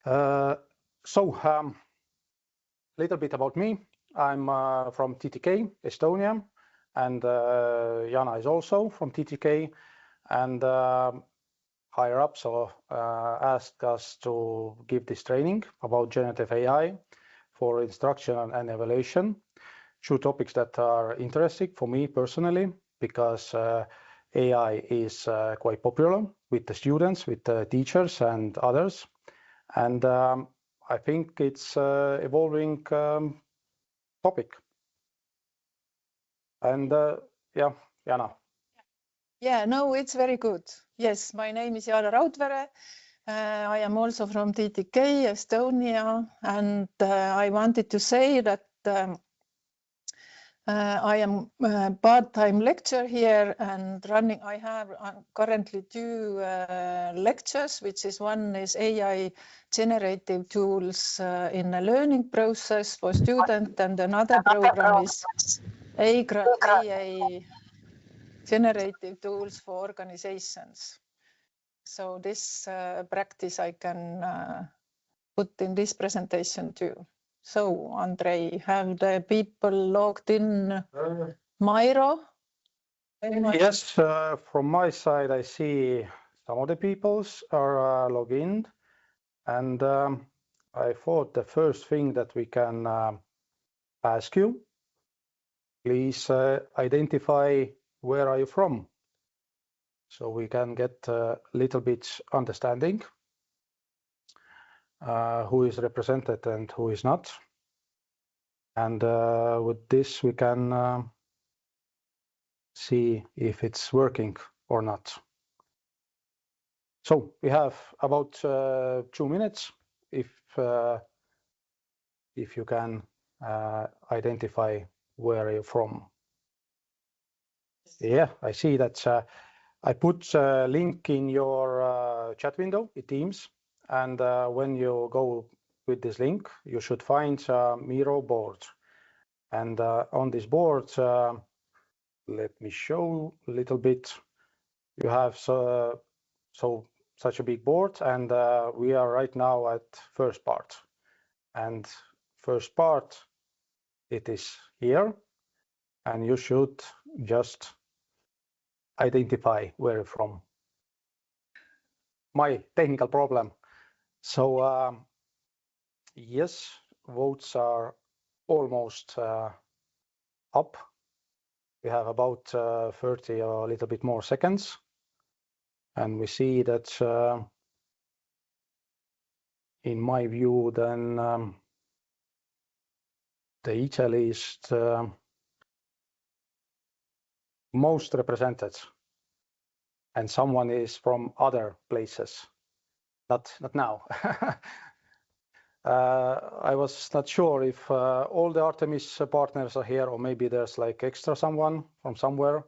Little bit about me. I'm from TTK, Estonia, and Jana is also from TTK, and higher up asked us to give this training about generative AI for instruction and evaluation. Two topics that are interesting for me personally, because AI is quite popular with the students, with the teachers and others. And I think it's evolving topic. And yeah, Jana. Yeah, no, it's very good. Yes, my name is Jana Raudvere. I am also from TTK, Estonia, and I wanted to say that I am a part-time lecturer here and running. I have currently 2 lectures, which is one is AI generative tools in a learning process for students, and another program is AI generative tools for organizations. So this practice I can put in this presentation too. So, Andrei, have the people logged in Miro? Yes, from my side, I see some of the peoples are logged in. And I thought the first thing that we can ask you, please identify where are you from, so we can get a little bit understanding who is represented and who is not. And with this, we can see if it's working or not. So we have about 2 minutes if you can identify where you're from. Yeah, I see that I put a link in your chat window in Teams, and when you go with this link, you should find a Miro board. And on this board, let me show a little bit. You have such a big board, and we are right now at first part. And first part, it is here, and you should just identify where you're from. My technical problem. So yes, votes are almost up. We have about 30 or a little bit more seconds, and we see that in my view, then the Italy is the most represented, and someone is from other places. Not now. I was not sure if all the Artemis partners are here, or maybe there's like extra someone from somewhere.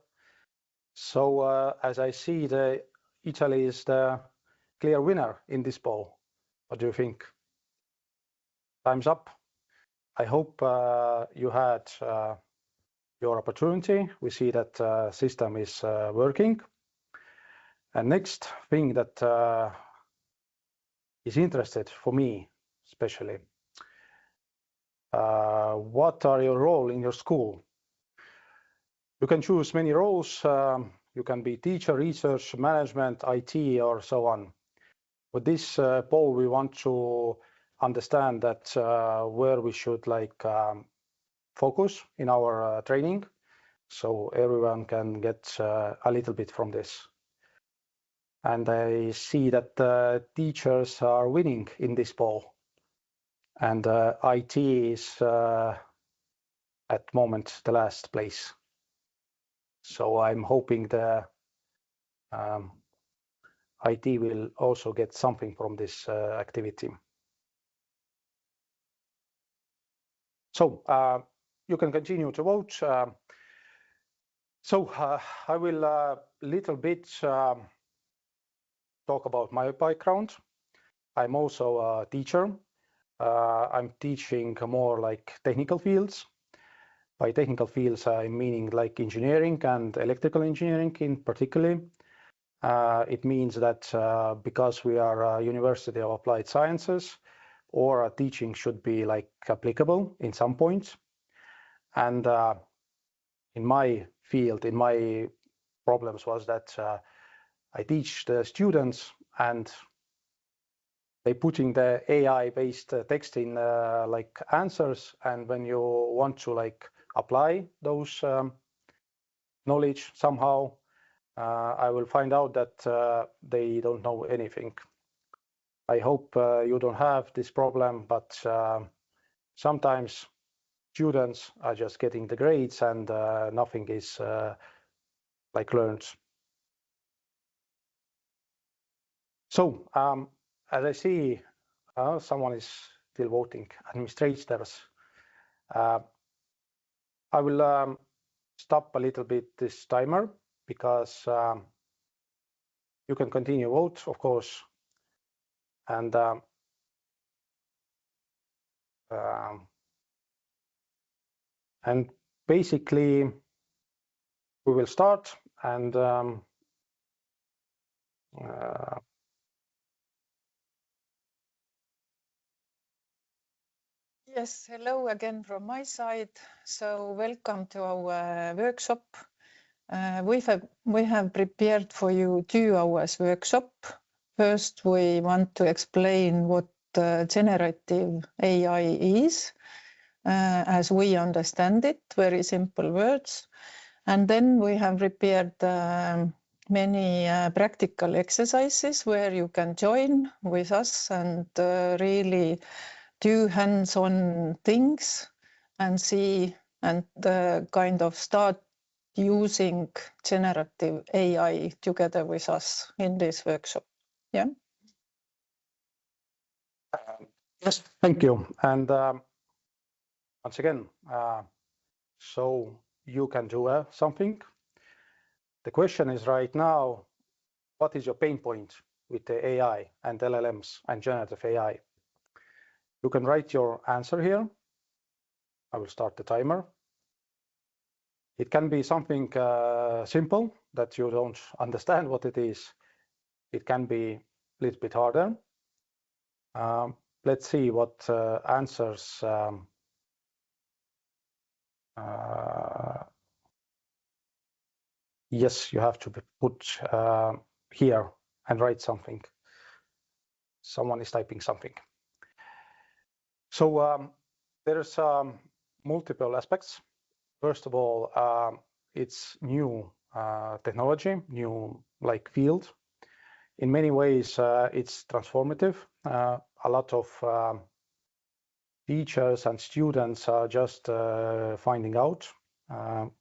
So as I see, the Italy is the clear winner in this poll. What do you think? Time's up. I hope you had your opportunity. We see that system is working. And next thing that is interested for me, especially, what are your role in your school? You can choose many roles. You can be teacher, research, management, IT, or so on. With this poll, we want to understand that where we should focus in our training, so everyone can get a little bit from this. And I see that teachers are winning in this poll, and IT is at the moment the last place. So I'm hoping the IT will also get something from this activity. So you can continue to vote. I will a little bit talk about my background. I'm also a teacher. I'm teaching more like technical fields. By technical fields, I'm meaning like engineering and electrical engineering in particular. It means that because we are a University of Applied Sciences, or teaching should be like applicable in some points. And in my field, in my problems was that I teach the students and they putting the AI-based text in like answers, and when you want to like apply those knowledge somehow, I will find out that they don't know anything. I hope you don't have this problem, but sometimes students are just getting the grades and nothing is like learned. So as I see, someone is still voting, administrators. I will stop a little bit this timer because you can continue vote, of course. And basically, we will start and Yes, hello again from my side. So welcome to our workshop. We have prepared for you 2 hours workshop. First, we want to explain what generative AI is, as we understand it, very simple words. And then we have prepared many practical exercises where you can join with us and really do hands-on things and see and kind of start using generative AI together with us in this workshop. Yeah. Yes, thank you. And once again, so you can do something. The question is right now, what is your pain point with the AI and LLMs and generative AI? You can write your answer here. I will start the timer. It can be something simple that you don't understand what it is. It can be a little bit harder. Let's see what answers. Yes, you have to put here and write something. Someone is typing something. So there's multiple aspects. First of all, it's new technology, new like field. In many ways, it's transformative. A lot of teachers and students are just finding out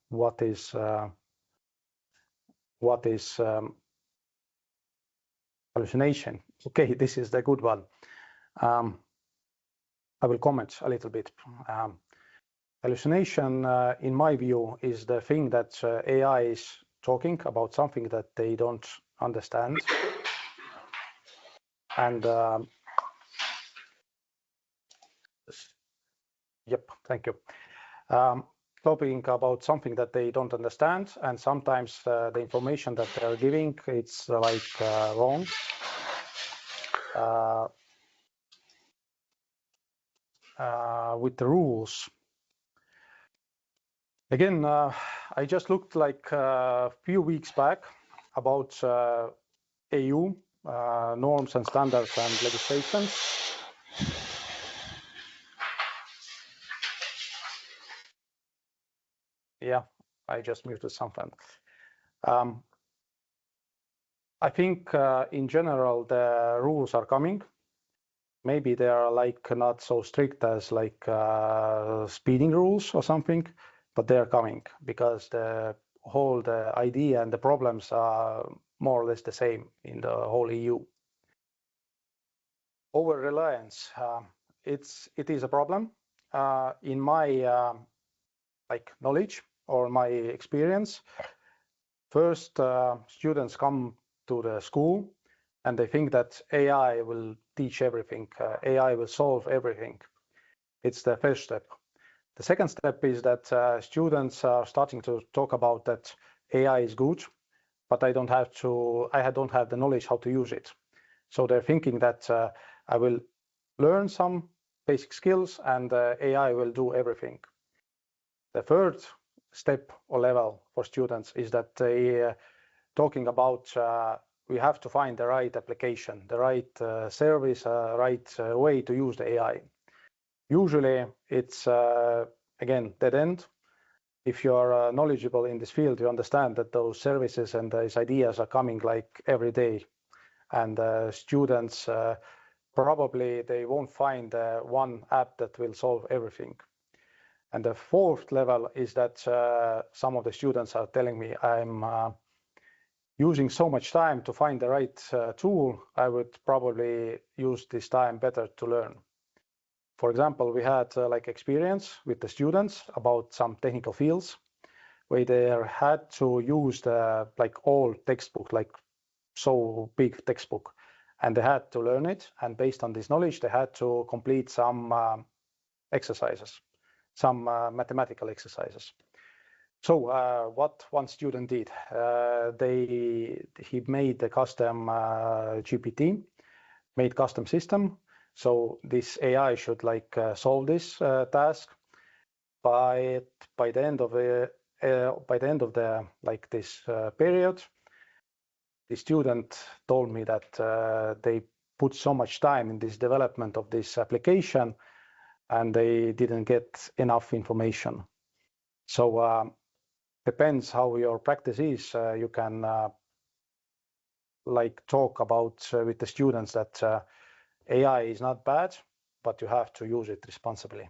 what is hallucination. Okay, this is the good one. I will comment a little bit. Hallucination, in my view, is the thing that AI is talking about something that they don't understand. And yep, thank you. Talking about something that they don't understand, and sometimes the information that they're giving, it's like wrong. With the rules. Again, I just looked like a few weeks back about EU norms and standards and legislations. Yeah, I just muted something. I think in general the rules are coming. Maybe they are like not so strict as like speeding rules or something, but they are coming because the idea and the problems are more or less the same in the whole EU. Over reliance, it is a problem. In my like knowledge or my experience, first students come to the school and they think that AI will teach everything, AI will solve everything. It's the first step. The second step is that students are starting to talk about that AI is good, but I don't have the knowledge how to use it. So they're thinking that I will learn some basic skills and AI will do everything. The third step or level for students is that they talking about we have to find the right application, the right service, right way to use the AI. Usually it's again dead end. If you are knowledgeable in this field, you understand that those services and these ideas are coming like every day, and students probably they won't find one app that will solve everything. And the fourth level is that some of the students are telling me, I'm using so much time to find the right tool, I would probably use this time better to learn. For example, we had like experience with the students about some technical fields where they had to use the like old textbook, like so big textbook, and they had to learn it. And based on this knowledge, they had to complete some exercises, some mathematical exercises. So what one student did, he made a custom GPT, made custom system. So this AI should like solve this task by the end of the like this period. The student told me that they put so much time in this development of this application and they didn't get enough information. So depends how your practice is. You can like talk about with the students that AI is not bad, but you have to use it responsibly.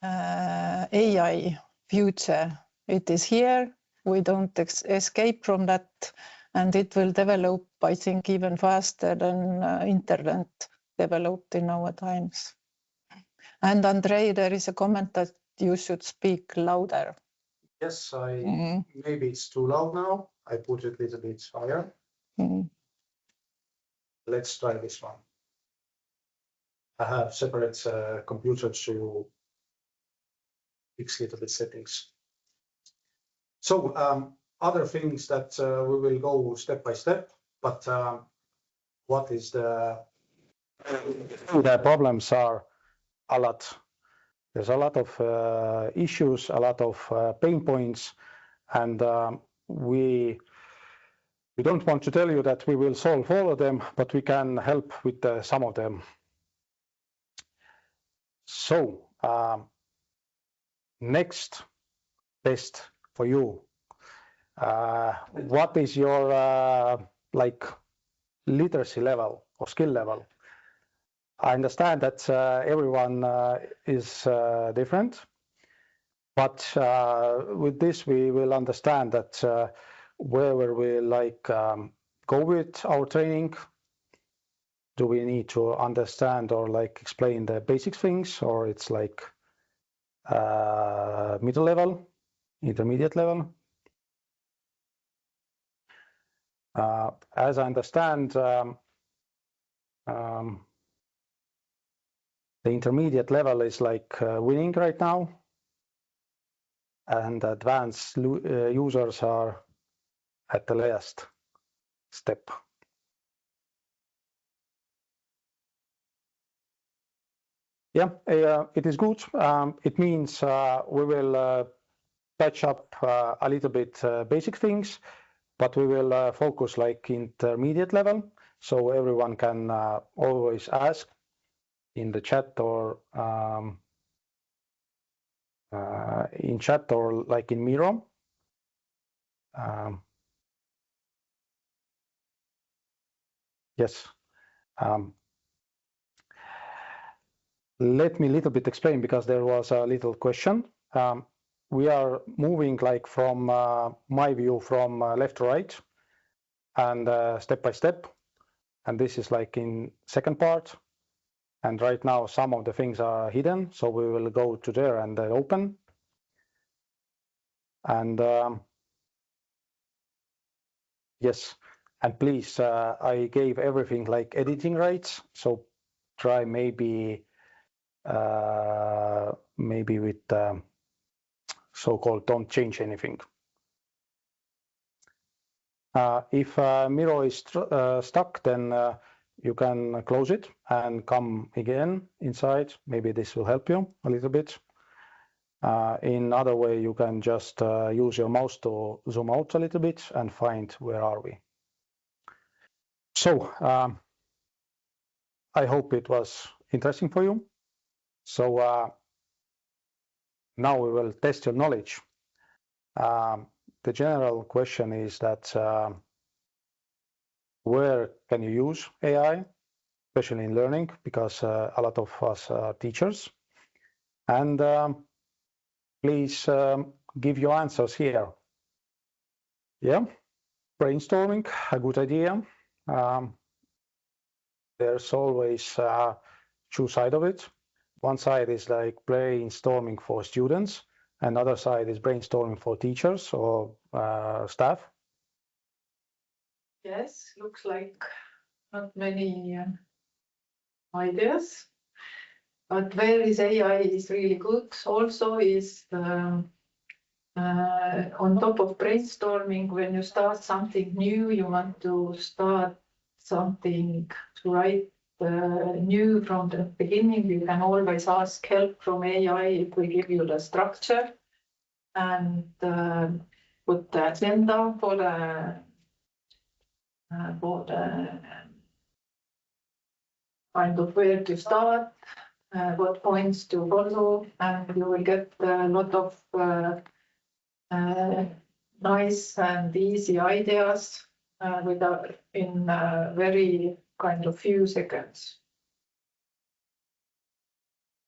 AI future, it is here. We don't escape from that, and it will develop, I think, even faster than internet developed in our times. And Andrei, there is a comment that you should speak louder. Yes, maybe it's too loud now. I put it a little bit higher. Let's try this one. I have separate computers to fix little bit settings. So other things that we will go step by step, but what is the problems are a lot. There's a lot of issues, a lot of pain points, and we don't want to tell you that we will solve all of them, but we can help with some of them. So next test for you. What is your like literacy level or skill level? I understand that everyone is different, but with this we will understand that where we like go with our training. Do we need to understand or like explain the basic things, or it's like middle level, intermediate level? As I understand, the intermediate level is like winning right now, and advanced users are at the last step. Yeah, it is good. It means we will touch up a little bit basic things, but we will focus like intermediate level, so everyone can always ask in the chat or in chat or like in Miro. Yes. Let me a little bit explain, because there was a little question. We are moving like from my view from left to right and step by step. And this is like in second part. And right now some of the things are hidden, so we will go to there and open. And yes, and please, I gave everything like editing rights, so try maybe with so-called don't change anything. If Miro is stuck, then you can close it and come again inside. Maybe this will help you a little bit. In other way, you can just use your mouse to zoom out a little bit and find where are we. So I hope it was interesting for you. So now we will test your knowledge. The general question is that where can you use AI, especially in learning, because a lot of us are teachers. And please give your answers here. Yeah, brainstorming, a good idea. There's always two sides of it. One side is like brainstorming for students, and other side is brainstorming for teachers or staff. Yes, looks like not many ideas. But where is AI is really good also is on top of brainstorming. When you start something new, you want to start something to write new from the beginning. You can always ask help from AI if we give you the structure and put the agenda for the kind of where to start, what points to follow, and you will get a lot of nice and easy ideas in very kind of few seconds.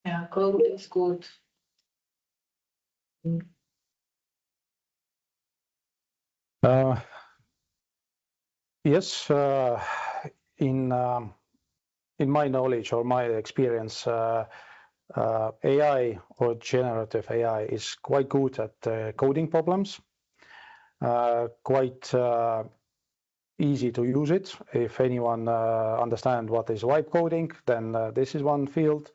Yeah, code is good. Yes, in my knowledge or my experience, AI or generative AI is quite good at coding problems, quite easy to use it. If anyone understands what is vibe coding, then this is one field.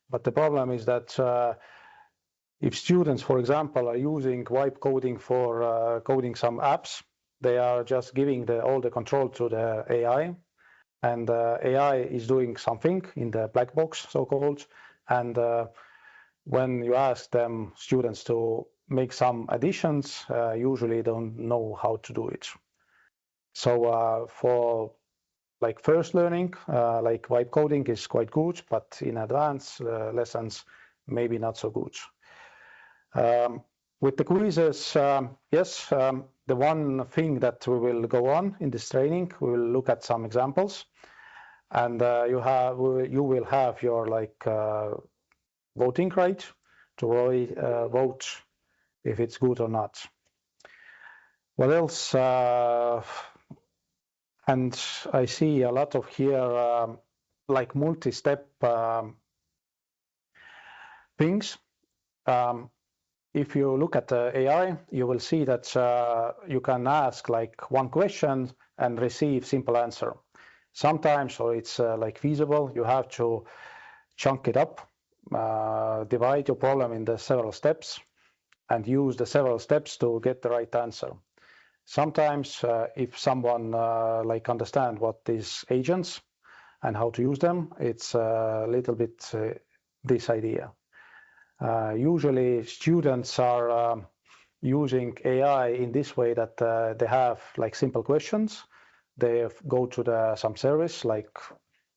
But the problem is that if students, for example, are using vibe coding for coding some apps, they are just giving all the control to the AI, and AI is doing something in the black box, so-called. And when you ask them, students, to make some additions, usually don't know how to do it. So for like first learning, like vibe coding is quite good, but in advanced lessons, maybe not so good. With the quizzes, yes, the one thing that we will go on in this training, we will look at some examples, and you will have your like voting right to vote if it's good or not. What else? And I see a lot of here like multi-step things. If you look at the AI, you will see that you can ask like one question and receive simple answer. Sometimes, or it's like feasible, you have to chunk it up, divide your problem into several steps, and use the several steps to get the right answer. Sometimes, if someone like understand what is agents and how to use them, it's a little bit this idea. Usually students are using AI in this way that they have like simple questions. They go to some service like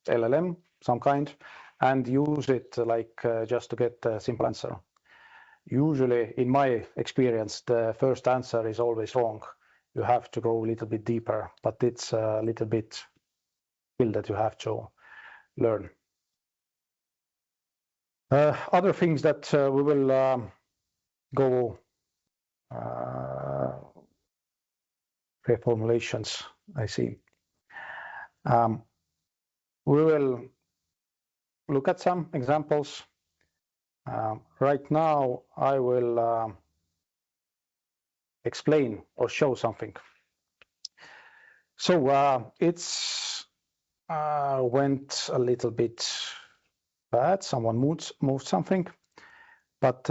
LLM, some kind, and use it like just to get a simple answer. Usually, in my experience, the first answer is always wrong. You have to go a little bit deeper, but it's a little bit skill that you have to learn. Other things that we will go reformulations, I see. We will look at some examples. Right now, I will explain or show something. So it's went a little bit bad. Someone moved something, but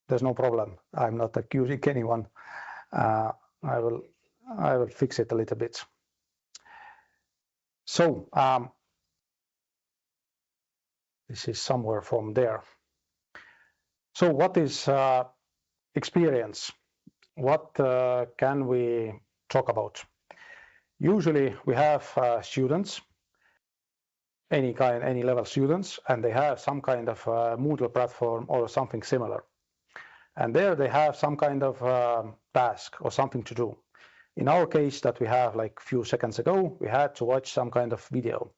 there's no problem. I'm not accusing anyone. I will fix it a little bit. So this is somewhere from there. So what is experience? What can we talk about? Usually we have students, any level students, and they have some kind of Moodle platform or something similar. And there they have some kind of task or something to do. In our case that we have like a few seconds ago, we had to watch some kind of video.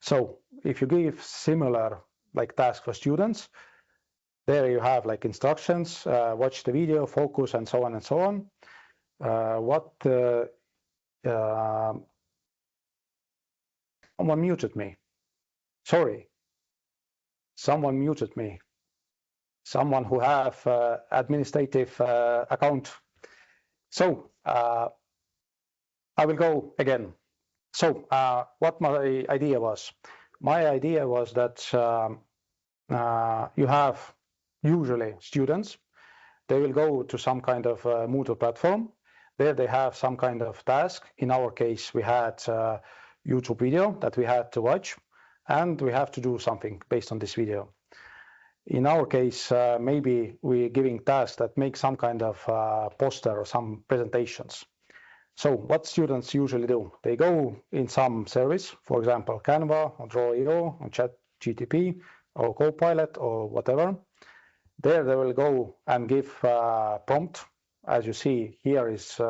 So if you give similar like task for students, there you have like instructions, watch the video, focus, and so on and so on. Someone muted me. Sorry, someone muted me. Someone who have administrative account. So I will go again. So what my idea was? My idea was that you have usually students. They will go to some kind of Moodle platform. There they have some kind of task. In our case, we had YouTube video that we had to watch, and we have to do something based on this video. In our case, maybe we're giving tasks that make some kind of poster or some presentations. So what students usually do, they go in some service, for example, Canva or Draw.io or ChatGPT or Copilot or whatever. There they will go and give prompt. As you see, here is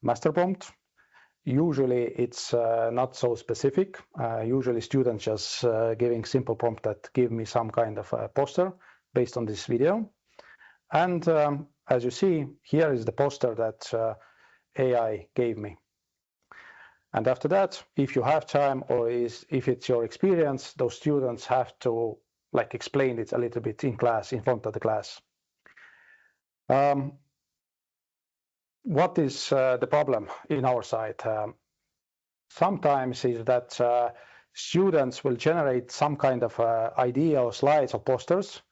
master prompt. Usually it's not so specific. Usually students just giving simple prompt that give me some kind of poster based on this video. And as you see, here is the poster that AI gave me. And after that, if you have time or if it's your experience, those students have to like explain it a little bit in class, in front of the class. What is the problem in our side? Sometimes is that students will generate some kind of idea or slides or posters.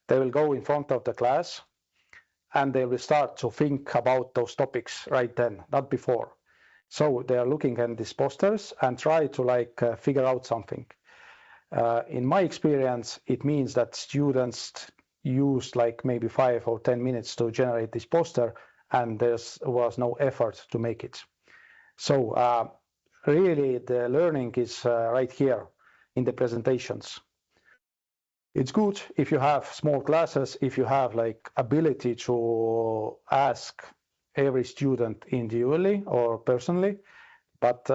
They will go in front of the class and they will start to think about those topics right then, not before. So they are looking at these posters and try to like figure out something. In my experience, it means that students used like maybe 5 or 10 minutes to generate this poster, and there was no effort to make it. So really the learning is right here in the presentations. It's good if you have small classes, if you have like ability to ask every student individually or personally, but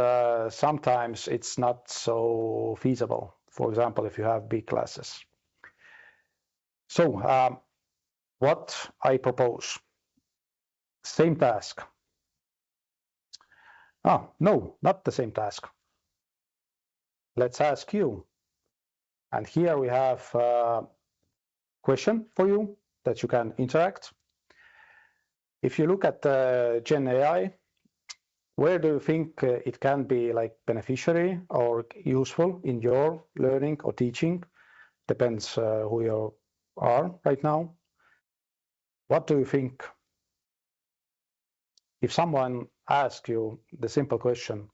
sometimes it's not so feasible. For example, if you have big classes. So what I propose, same task. No, not the same task. Let's ask you. And here we have a question for you that you can interact. If you look at GenAI, where do you think it can be like beneficiary or useful in your learning or teaching? Depends who you are right now. What do you think? If someone asks you the simple question,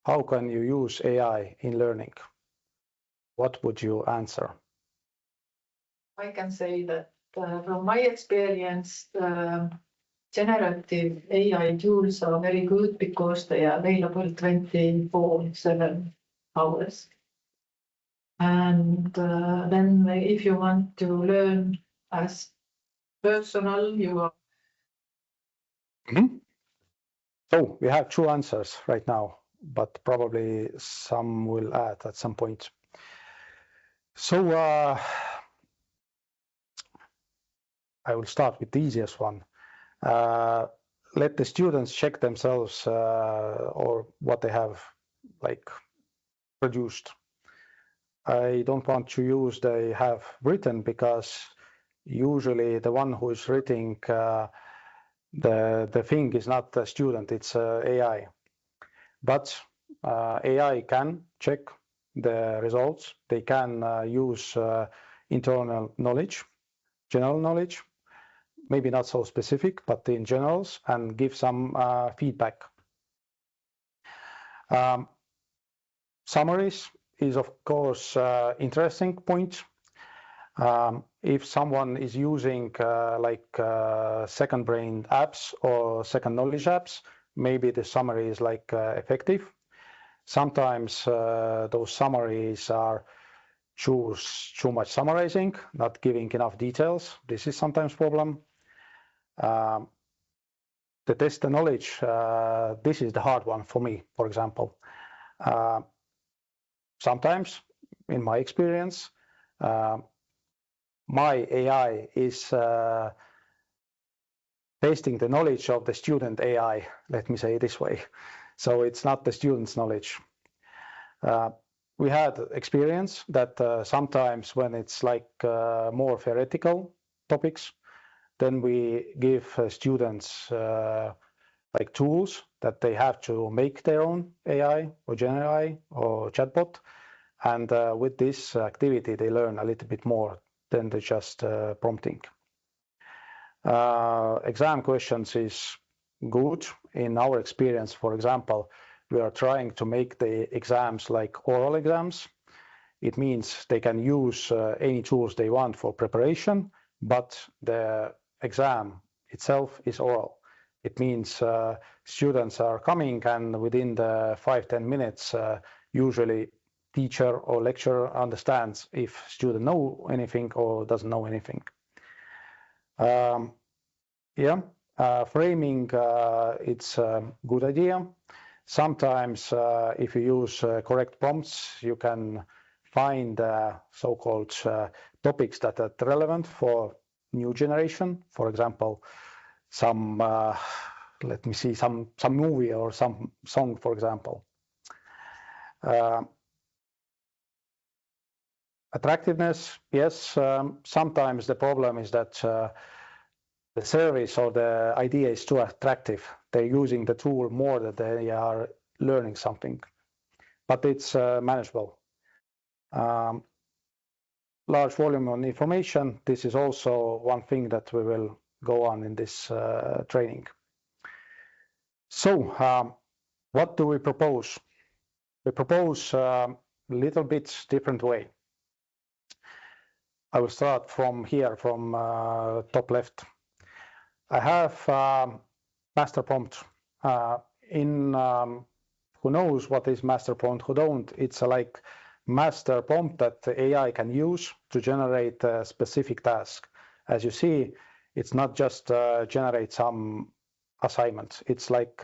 how can you use AI in learning? What would you answer? I can say that from my experience, generative AI tools are very good because they are available 24/7 hours. And then if you want to learn as personal, you are. So we have 2 answers right now, but probably some will add at some point. So I will start with the easiest one. Let the students check themselves or what they have like produced. I don't want to use they have written, because usually the one who is writing the thing is not the student, it's AI. But AI can check the results. They can use internal knowledge, general knowledge, maybe not so specific, but in generals, and give some feedback. Summaries is, of course, interesting point. If someone is using second brain apps or second knowledge apps, maybe the summary is effective. Sometimes those summaries are too much summarizing, not giving enough details. This is sometimes problem. The test the knowledge, this is the hard one for me, for example. Sometimes, in my experience, my AI is testing the knowledge of the student AI, let me say it this way. So it's not the student's knowledge. We had experience that sometimes when it's more theoretical topics, then we give students tools that they have to make their own AI or GenAI or chatbot. And with this activity, they learn a little bit more than the just prompting. Exam questions is good. In our experience, for example, we are trying to make the exams like oral exams. It means they can use any tools they want for preparation, but the exam itself is oral. It means students are coming and within the 5-10 minutes, usually teacher or lecturer understands if student know anything or doesn't know anything. Framing, it's a good idea. Sometimes if you use correct prompts, you can find so-called topics that are relevant for new generation. For example, some let me see, some movie or some song, for example. Attractiveness, yes. Sometimes the problem is that the service or the idea is too attractive. They're using the tool more than they are learning something, but it's manageable. Large volume of information. This is also one thing that we will go on in this training. So what do we propose? We propose a little bit different way. I will start from here, from top left. I have master prompt. Who knows what is master prompt, who don't, it's like master prompt that the AI can use to generate a specific task. As you see, it's not just generate some assignment. It's like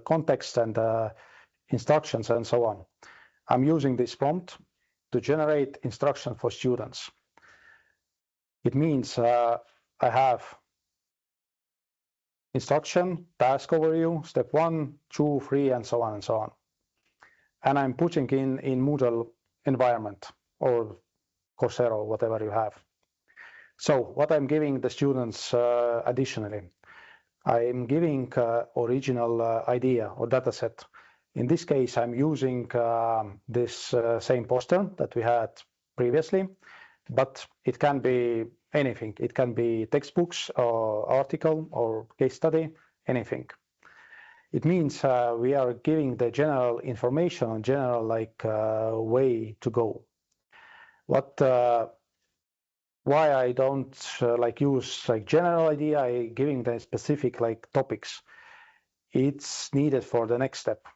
context and instructions and so on. I'm using this prompt to generate instruction for students. It means I have instruction, task overview, step 1, 2, 3, and so on and so on. And I'm putting in Moodle environment or Coursera or whatever you have. So what I'm giving the students additionally, I'm giving original idea or data set. In this case, I'm using this same poster that we had previously, but it can be anything. It can be textbooks or article or case study, anything. It means we are giving the general information on general way to go. Why I don't use general idea, I giving the specific topics. It's needed for the next step.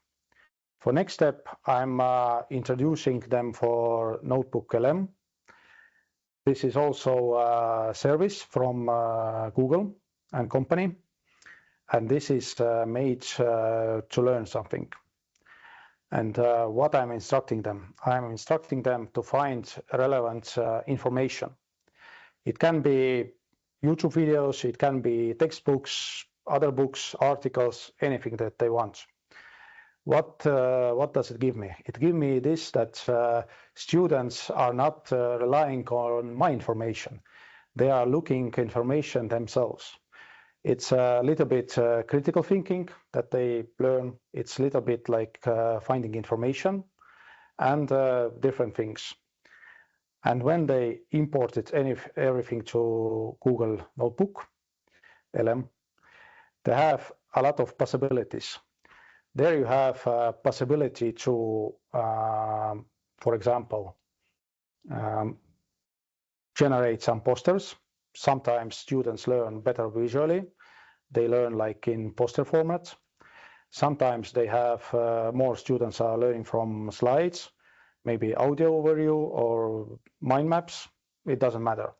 For next step, I'm introducing them for Notebook LM. This is also a service from Google and company, and this is made to learn something. And what I'm instructing them? I'm instructing them to find relevant information. It can be YouTube videos, it can be textbooks, other books, articles, anything that they want. What does it give me? It gives me this, that students are not relying on my information. They are looking information themselves. It's a little bit critical thinking that they learn. It's a little bit like finding information and different things. And when they imported everything to Google Notebook LM, they have a lot of possibilities. There you have a possibility to, for example, generate some posters. Sometimes students learn better visually. They learn like in poster format. Sometimes they have more students are learning from slides, maybe audio overview or mind maps. It doesn't matter.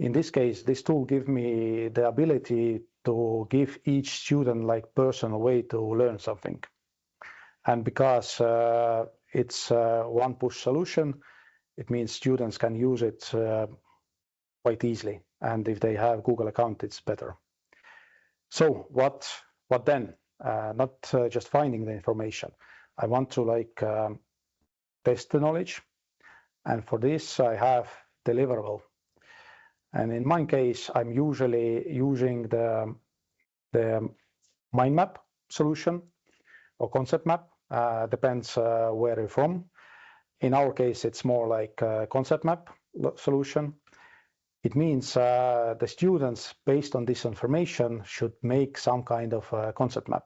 In this case, this tool gives me the ability to give each student like personal way to learn something. And because it's one push solution, it means students can use it quite easily. And if they have Google account, it's better. So what then? Not just finding the information. I want to like test the knowledge. And for this, I have deliverable. And in my case, I'm usually using the mind map solution or concept map. Depends where you're from. In our case, it's more like a concept map solution. It means the students, based on this information, should make some kind of concept map.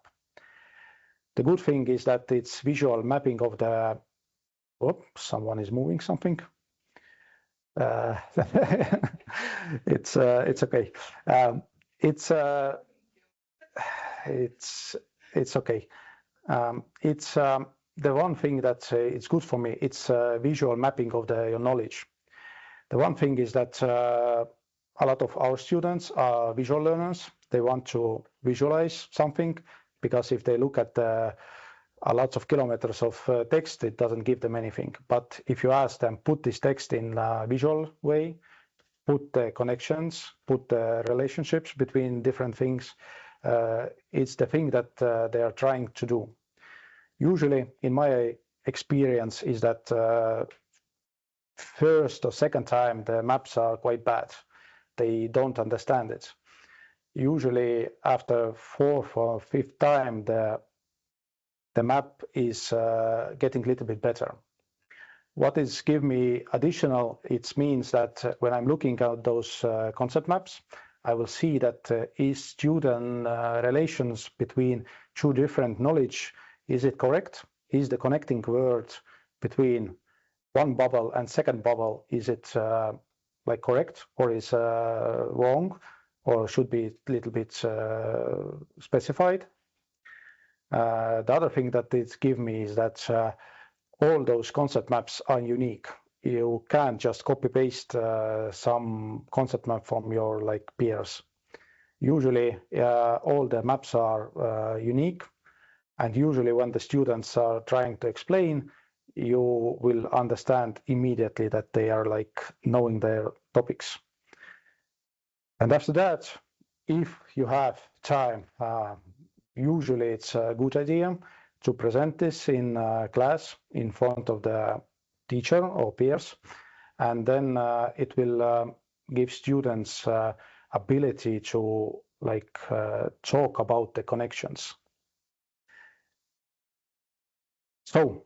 The good thing is that it's visual mapping of the, someone is moving something. It's okay. It's okay. It's the one thing that it's good for me. It's visual mapping of your knowledge. The one thing is that a lot of our students are visual learners. They want to visualize something, because if they look at a lots of kilometers of text, it doesn't give them anything. But if you ask them, put this text in a visual way, put the connections, put the relationships between different things, it's the thing that they are trying to do. Usually, in my experience, is that first or second time the maps are quite bad. They don't understand it. Usually after fourth or fifth time, the map is getting a little bit better. What is give me additional, it means that when I'm looking at those concept maps, I will see that is student relations between two different knowledge, is it correct? Is the connecting word between one bubble and second bubble, is it like correct, or is wrong, or should be a little bit specified? The other thing that it gives me is that all those concept maps are unique. You can't just copy paste some concept map from your like peers. Usually all the maps are unique, and usually when the students are trying to explain, you will understand immediately that they are like knowing their topics. And after that, if you have time, usually it's a good idea to present this in class in front of the teacher or peers, and then it will give students ability to like talk about the connections. So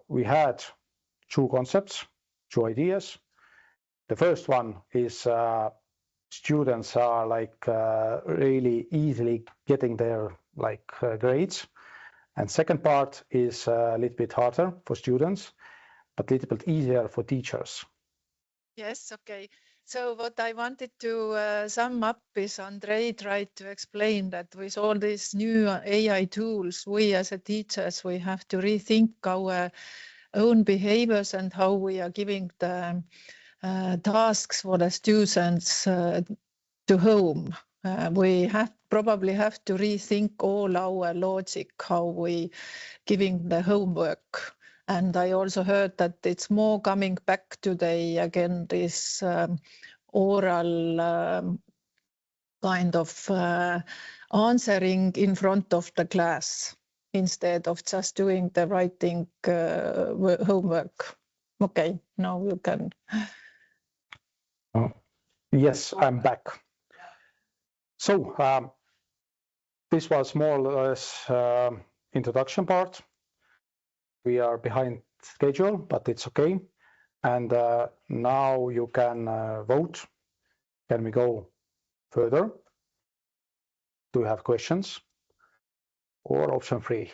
we had two concepts, two ideas. The first one is students are like really easily getting their like grades. And second part is a little bit harder for students, but a little bit easier for teachers. Yes, okay. So what I wanted to sum up is Andrei tried to explain that with all these new AI tools, we as a teachers, we have to rethink our own behaviors and how we are giving the tasks for the students to home. We probably have to rethink all our logic, how we giving the homework. And I also heard that it's more coming back today again, this oral kind of answering in front of the class instead of just doing the writing homework. Okay, now you can. Yes, I'm back. So this was more or less introduction part. We are behind schedule, but it's okay. And now you can vote. Can we go further? Do you have questions? Or option 3?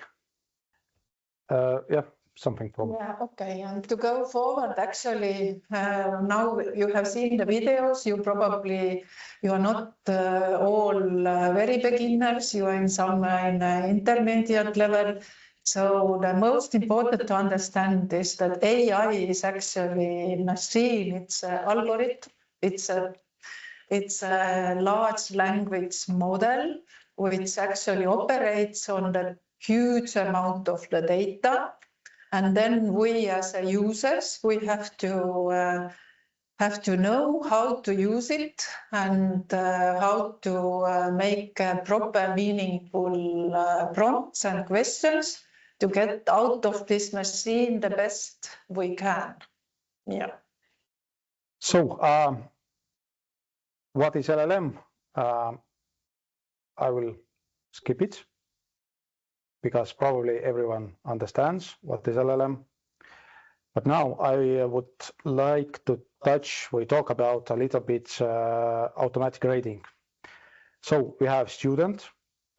Yeah, something probably. Yeah, okay. And to go forward, actually, now you have seen the videos. You are not all very beginners. You are in some in intermediate level. So the most important to understand is that AI is actually a machine. It's an algorithm. It's a large language model which actually operates on the huge amount of the data. And then we as a users, we have to know how to use it and how to make proper meaningful prompts and questions to get out of this machine the best we can. Yeah. So what is LLM? I will skip it because probably everyone understands what is LLM. But now I would like to talk about a little bit automatic grading. So we have student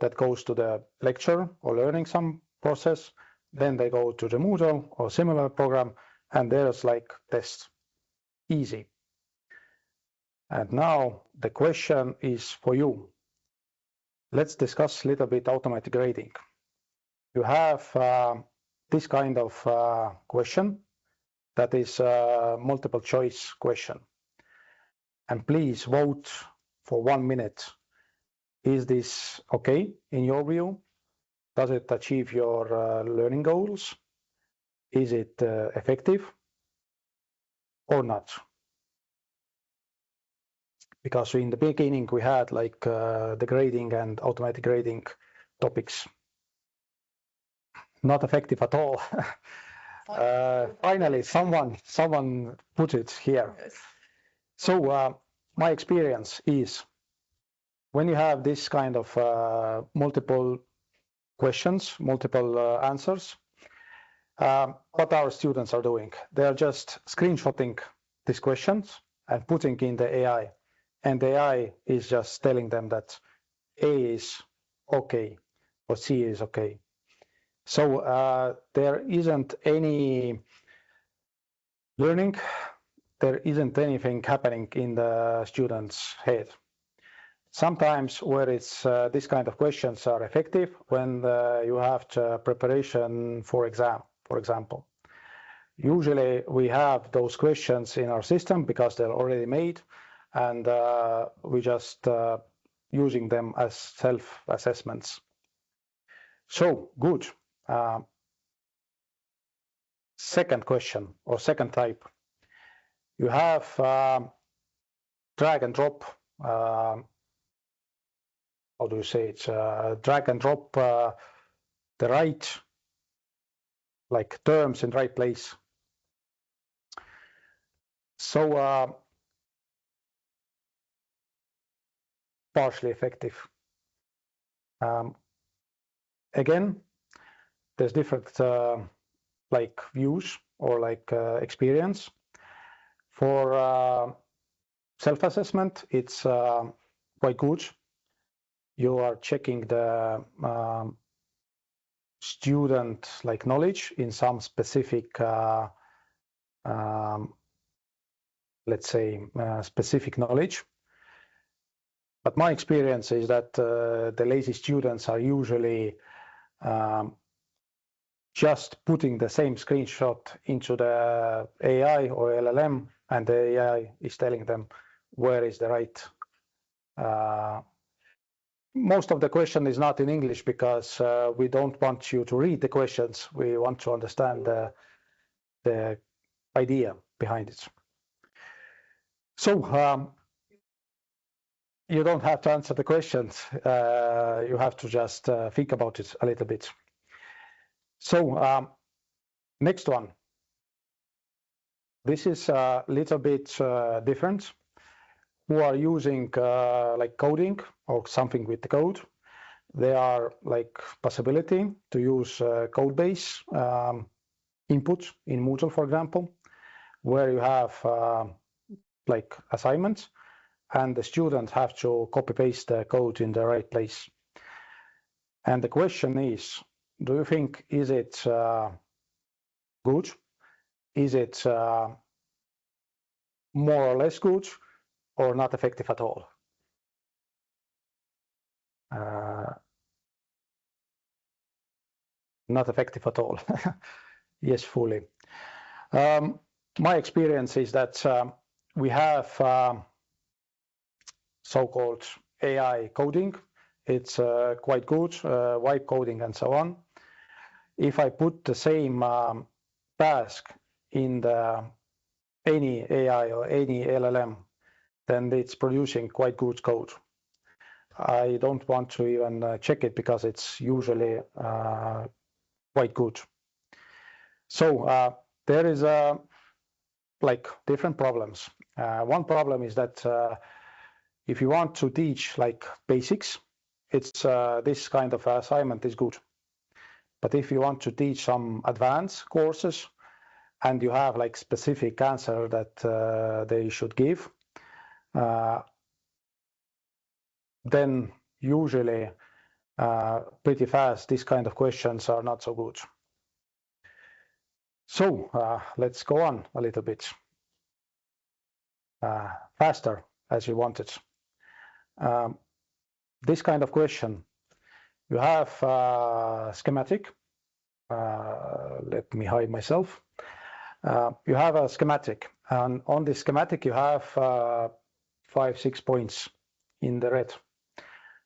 that goes to the lecture or learning some process, then they go to the Moodle or similar program, and there's like test, easy. And now the question is for you. Let's discuss a little bit automatic grading. You have this kind of question that is a multiple choice question. And please vote for 1 minute. Is this okay in your view? Does it achieve your learning goals? Is it effective or not? Because in the beginning we had like the grading and automatic grading topics. Not effective at all. Finally, someone put it here. Yes. So my experience is when you have this kind of multiple questions, multiple answers, what our students are doing, they are just screenshotting these questions and putting in the AI. And the AI is just telling them that A is okay or C is okay. So there isn't any learning, there isn't anything happening in the student's head. Sometimes where it's this kind of questions are effective when you have to preparation for exam, for example. Usually we have those questions in our system because they're already made, and we just using them as self-assessments. So good. Second question or second type. You have drag and drop. How do you say it? Drag and drop the right, like terms in right place. So partially effective. Again, there's different like views or like experience. For self-assessment, it's quite good. You are checking the student like knowledge in some specific, let's say, specific knowledge. But my experience is that the lazy students are usually just putting the same screenshot into the AI or LLM, and the AI is telling them where is the right. Most of the question is not in English because we don't want you to read the questions. We want to understand the idea behind it. So you don't have to answer the questions. You have to just think about it a little bit. So next one. This is a little bit different. Who are using like coding or something with the code. There are like possibility to use code base input in Moodle, for example, where you have like assignments and the students have to copy paste the code in the right place. And the question is, do you think, is it good? Is it more or less good, or not effective at all? Not effective at all. Yes, fully. My experience is that we have so-called AI coding. It's quite good, vibe coding and so on. If I put the same task in any AI or any LLM, then it's producing quite good code. I don't want to even check it because it's usually quite good. So there is like different problems. One problem is that if you want to teach like basics, it's this kind of assignment is good. But if you want to teach some advanced courses and you have like specific answer that they should give, then usually pretty fast these kind of questions are not so good. So let's go on a little bit faster as you wanted. This kind of question, you have schematic. Let me hide myself. You have a schematic, and on this schematic you have 5-6 points in the red,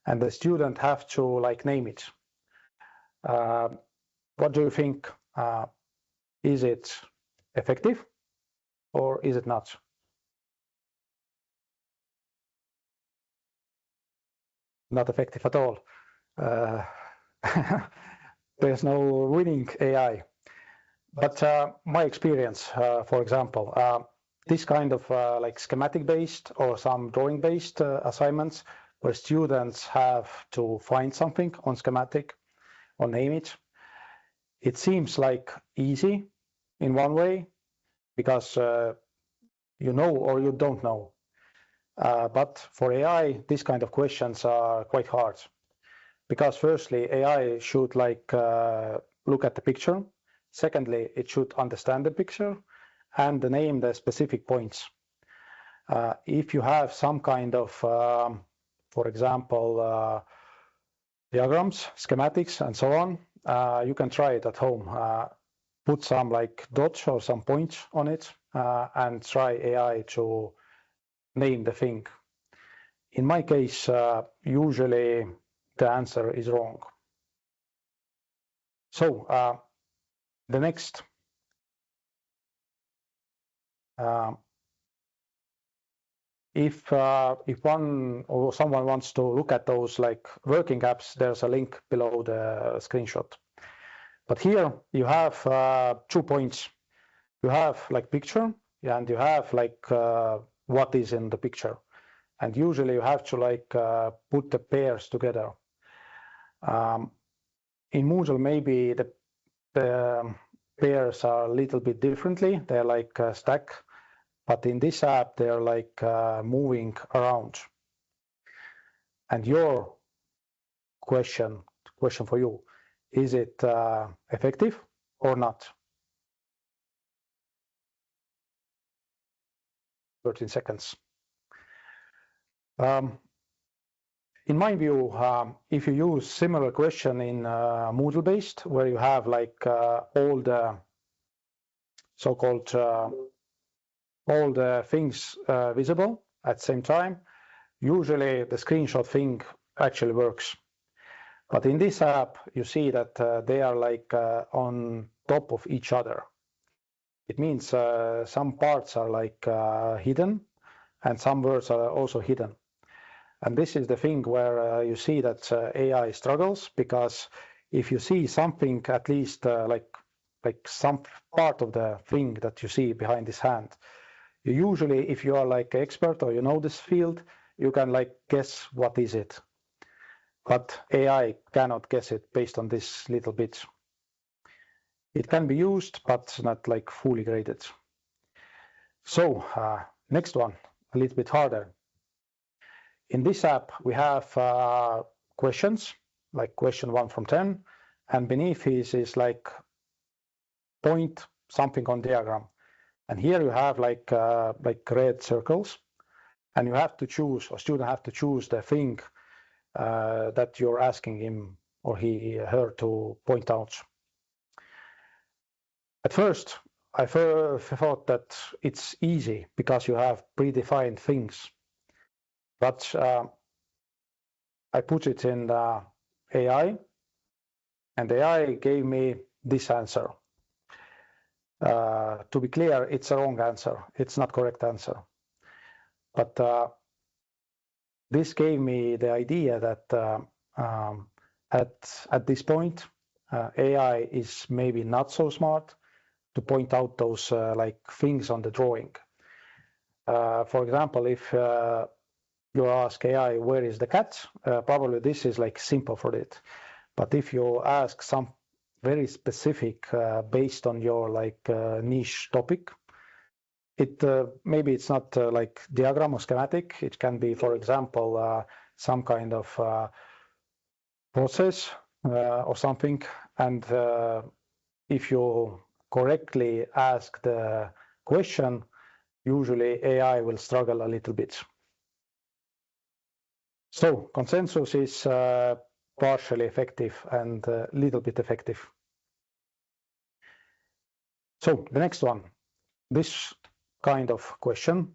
and the student have to like name it. What do you think? Is it effective or is it not? Not effective at all. There's no winning AI. But my experience, for example, this kind of like schematic based or some drawing based assignments where students have to find something on schematic or name it, it seems like easy in one way because you know or you don't know. But for AI, these kind of questions are quite hard because firstly, AI should like look at the picture. Secondly, it should understand the picture and name the specific points. If you have some kind of, for example, diagrams, schematics, and so on, you can try it at home. Put some like dots or some points on it and try AI to name the thing. In my case, usually the answer is wrong. So the next, if one or someone wants to look at those like working apps, there's a link below the screenshot. But here you have 2 points. You have like picture and you have like what is in the picture. And usually you have to like put the pairs together. In Moodle, maybe the pairs are a little bit differently. They're like a stack, but in this app, they're like moving around. And your question for you, is it effective or not? 13 seconds. In my view, if you use similar question in Moodle based, where you have like all the so-called all the things visible at the same time, usually the screenshot thing actually works. But in this app, you see that they are like on top of each other. It means some parts are like hidden and some words are also hidden. And this is the thing where you see that AI struggles, because if you see something, at least like some part of the thing that you see behind this hand, you usually, if you are like an expert or you know this field, you can like guess what is it. But AI cannot guess it based on this little bit. It can be used, but not like fully graded. So next one, a little bit harder. In this app, we have questions, like question 1 from 10, and beneath is like point something on diagram. And here you have like red circles, and you have to choose, or student have to choose the thing that you're asking him or her to point out. At first, I thought that it's easy because you have predefined things, but I put it in AI, and AI gave me this answer. To be clear, it's a wrong answer. It's not correct answer. But this gave me the idea that at this point, AI is maybe not so smart to point out those like things on the drawing. For example, if you ask AI, where is the cat? Probably this is like simple for it. But if you ask some very specific based on your like niche topic, it maybe it's not like diagram or schematic. It can be, for example, some kind of process or something. And if you correctly ask the question, usually AI will struggle a little bit. So consensus is partially effective and a little bit effective. So the next one, this kind of question.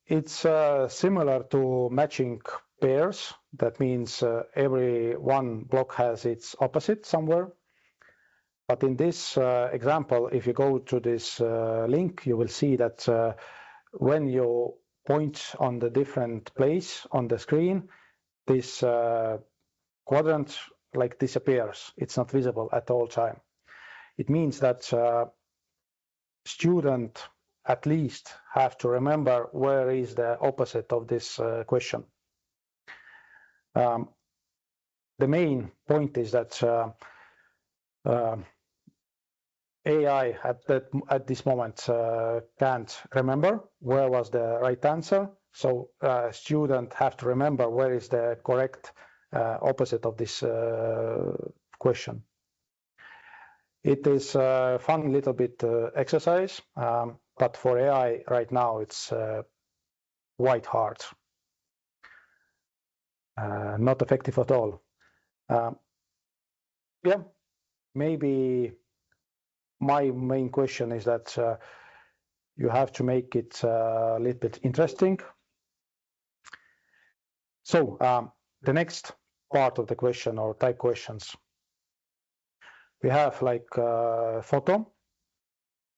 It's similar to matching pairs. That means every one block has its opposite somewhere. But in this example, if you go to this link, you will see that when you point on the different place on the screen, this quadrant like disappears. It's not visible at all time. It means that student at least have to remember where is the opposite of this question. The main point is that AI at this moment can't remember where was the right answer. So student have to remember where is the correct opposite of this question. It is a fun little bit exercise, but for AI right now it's quite hard. Not effective at all. Yeah, maybe my main question is that you have to make it a little bit interesting. So the next part of the question or type questions, we have like photo.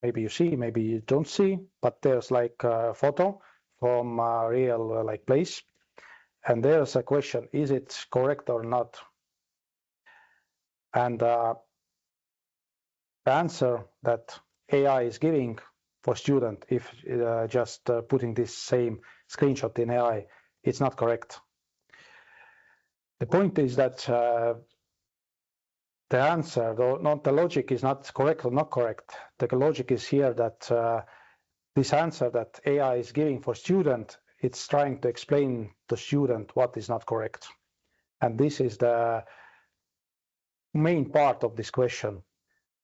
Maybe you see, maybe you don't see, but there's like a photo from a real like place. And there's a question, is it correct or not? And the answer that AI is giving for student, if just putting this same screenshot in AI, it's not correct. The point is that the answer, though the logic is not correct or not correct. The logic is here that this answer that AI is giving for student, it's trying to explain to student what is not correct. And this is the main part of this question.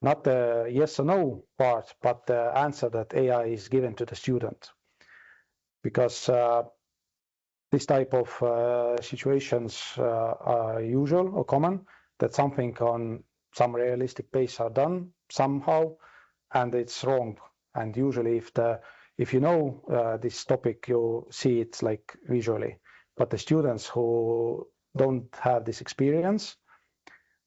Not the yes or no part, but the answer that AI is given to the student. Because this type of situations are usual or common, that something on some realistic base are done somehow, and it's wrong. And usually if you know this topic, you see it like visually. But the students who don't have this experience,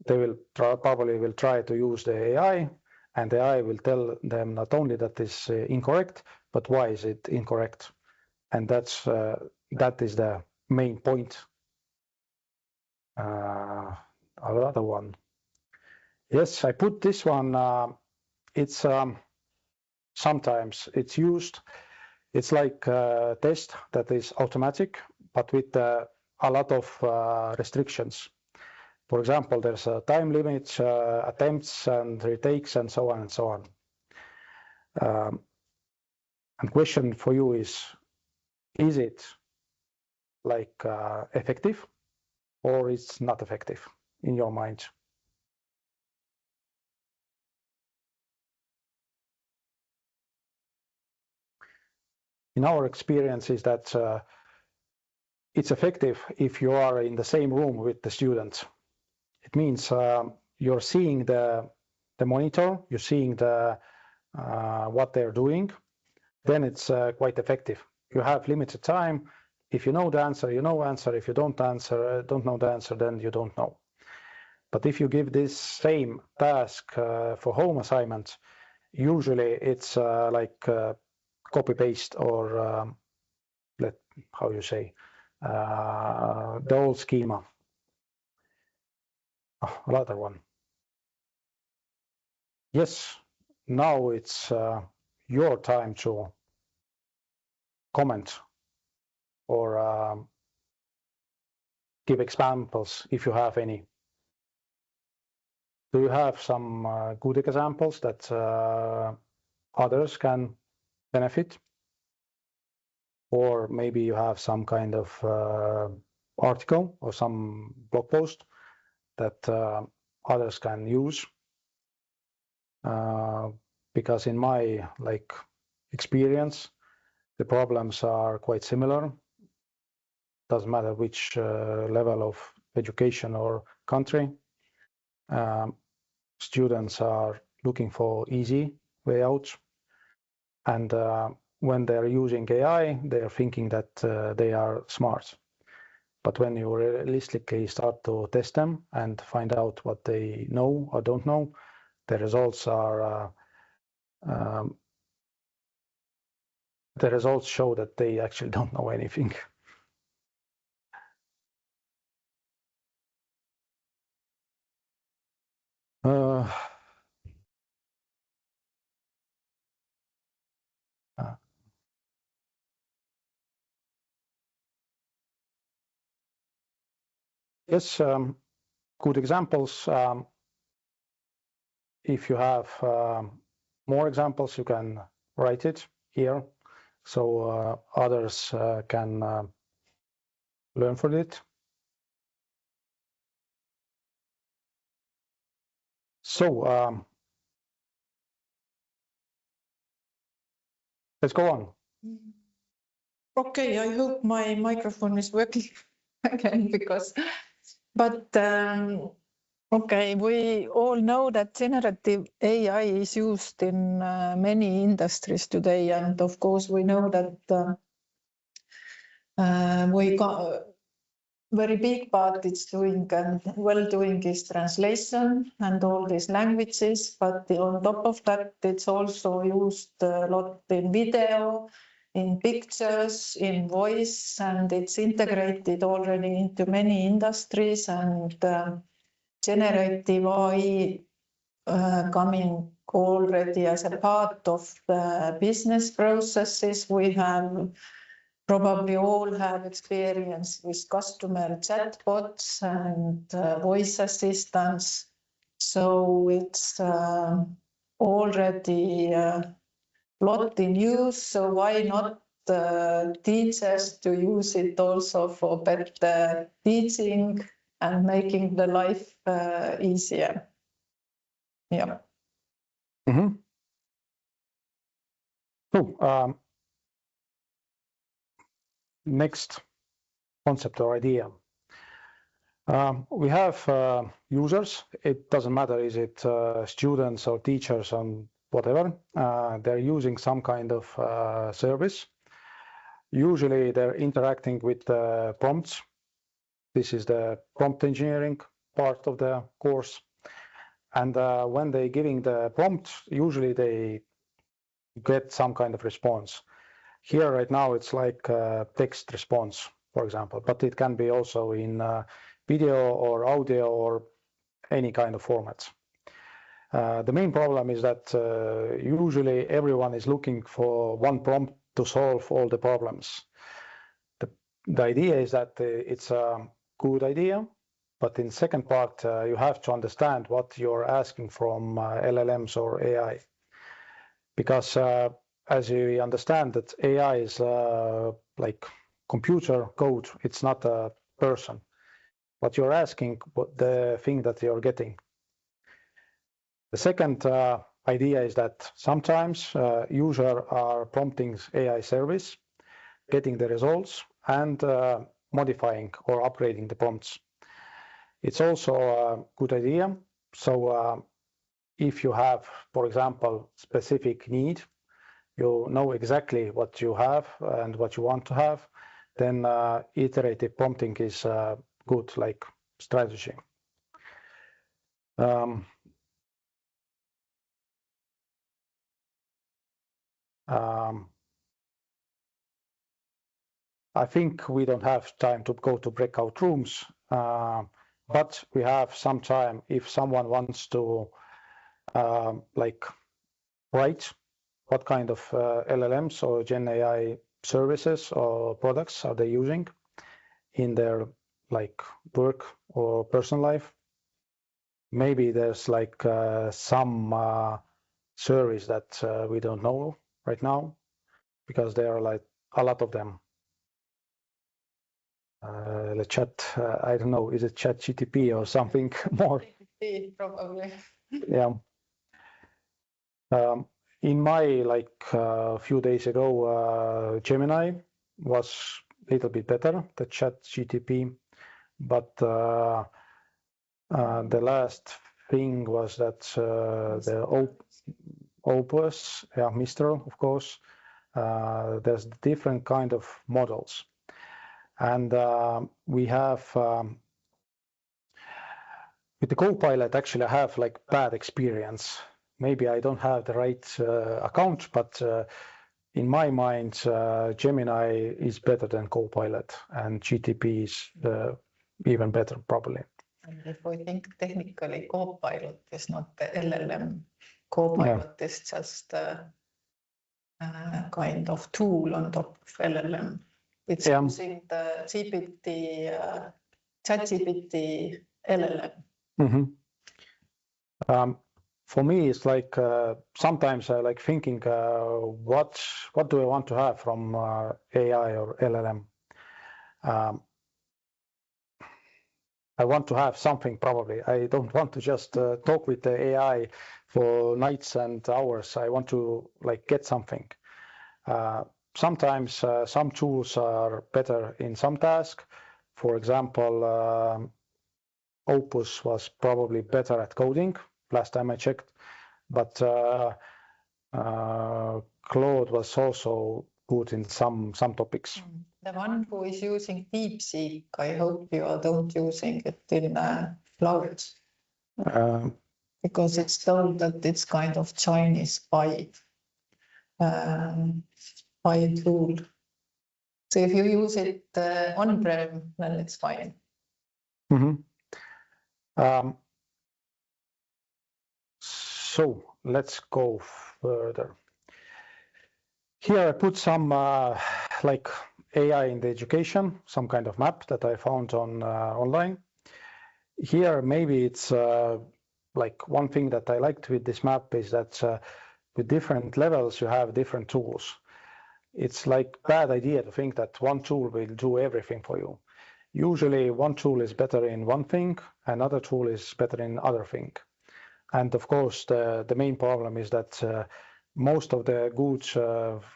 they will probably will try to use the AI, and the AI will tell them not only that is incorrect, but why is it incorrect. And that is the main point. Another one. Yes, I put this one. It's sometimes it's used. It's like a test that is automatic, but with a lot of restrictions. For example, there's a time limit, attempts and retakes, and so on and so on. And question for you is it like effective or it's not effective? in your mind? In our experience is that it's effective if you are in the same room with the students. It means you're seeing the monitor, you're seeing what they're doing, then it's quite effective. You have limited time. If you know the answer, you know answer. If you don't know the answer, then you don't know. But if you give this same task for home assignment, usually it's like copy-paste or how you say, the old schema. Oh, another one. Yes, now it's your time to comment or give examples if you have any. Do you have some good examples that others can benefit? Or maybe you have some kind of article or some blog post that others can use. Because in my experience, the problems are quite similar. Doesn't matter which level of education or country. Students are looking for easy way out, and when they're using AI, they are thinking that they are smart. But when you realistically start to test them and find out what they know or don't know, the results are the results show that they actually don't know anything. Yes, good examples. If you have more examples, you can write it here so others can learn from it. So let's go on. Okay, I hope my microphone is working again okay, we all know that generative AI is used in many industries today, and of course we know that we got very big part it's doing and well doing is translation and all these languages, but on top of that it's also used a lot in video, in pictures, in voice, and it's integrated already into many industries, and generative AI coming already as a part of the business processes. We have probably all have experience with customer chatbots and voice assistants. So it's already a lot in use. So why not teach us to use it also for better teaching and making the life easier? Yeah. Mm-hmm. So, next concept or idea. We have users. It doesn't matter, is it students or teachers and whatever. They're using some kind of service. Usually they're interacting with the prompts. This is the prompt engineering part of the course. And when they're giving the prompt, usually they get some kind of response. Here right now it's like text response, for example, but it can be also in video or audio or any kind of formats. The main problem is that usually everyone is looking for one prompt to solve all the problems. The idea is that it's a good idea, but in second part, you have to understand what you're asking from LLMs or AI. Because as you understand that AI is like computer code, it's not a person. what you're asking, what the thing that you're getting. The second idea is that sometimes users are prompting AI service, getting the results, and modifying or upgrading the prompts. It's also a good idea. So if you have, for example, specific need, you know exactly what you have and what you want to have, then iterative prompting is a good strategy. I think we don't have time to go to breakout rooms, but we have some time if someone wants to write what kind of LLMs or GenAI services or products are they using in their work or personal life. Maybe there's some service that we don't know right now, because there are a lot of them. The chat, I don't know, is it ChatGTP or something more? Probably. Yeah. In my few days ago, Gemini was a little bit better, the ChatGTP, but the last thing was that the Opus, yeah, Mistral, of course. There's different kind of models, and we have with the Copilot. Actually, I have bad experience. Maybe I don't have the right account, but in my mind, Gemini is better than Copilot, and GTP is even better, probably. And if we think technically, Copilot is not the LLM. Copilot is just a kind of tool on top of LLM. It's using the ChatGPT LLM. Mm-hmm. For me, it's sometimes I like thinking, what do I want to have from AI or LLM? I want to have something, probably. I don't want to just talk with the AI for nights and hours. I want to get something. Sometimes some tools are better in some tasks. For example, Opus was probably better at coding last time I checked, but Claude was also good in some topics. The one who is using DeepSeek, I hope you don't using it in cloud, because it's told that it's kind of Chinese spy tool. So if you use it on-prem, then it's fine. Mm-hmm. So let's go further. Here I put some AI in the education, some kind of map that I found on online. Here maybe it's one thing that I liked with this map is that with different levels you have different tools. It's bad idea to think that one tool will do everything for you. Usually one tool is better in one thing, another tool is better in other thing. And of course, the main problem is that most of the good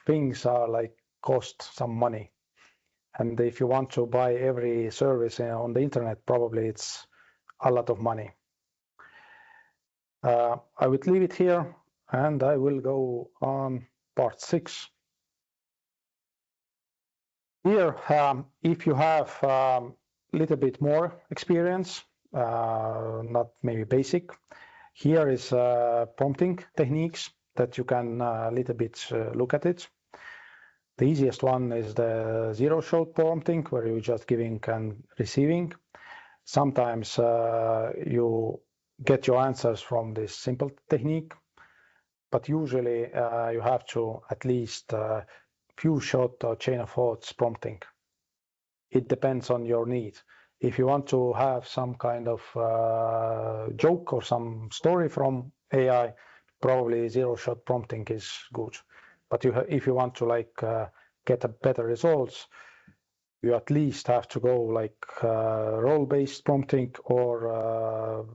things are cost some money. And if you want to buy every service on the internet, probably it's a lot of money. I would leave it here, and I will go on part 6. Here, if you have a little bit more experience, not maybe basic, here is prompting techniques that you can a little bit look at it. The easiest one is the zero-shot prompting, where you're just giving and receiving. Sometimes you get your answers from this simple technique, but usually you have to at least few shot or chain of thoughts prompting. It depends on your need. If you want to have some kind of joke or some story from AI, probably zero-shot prompting is good. But if you want to get a better results, you at least have to go like role-based prompting or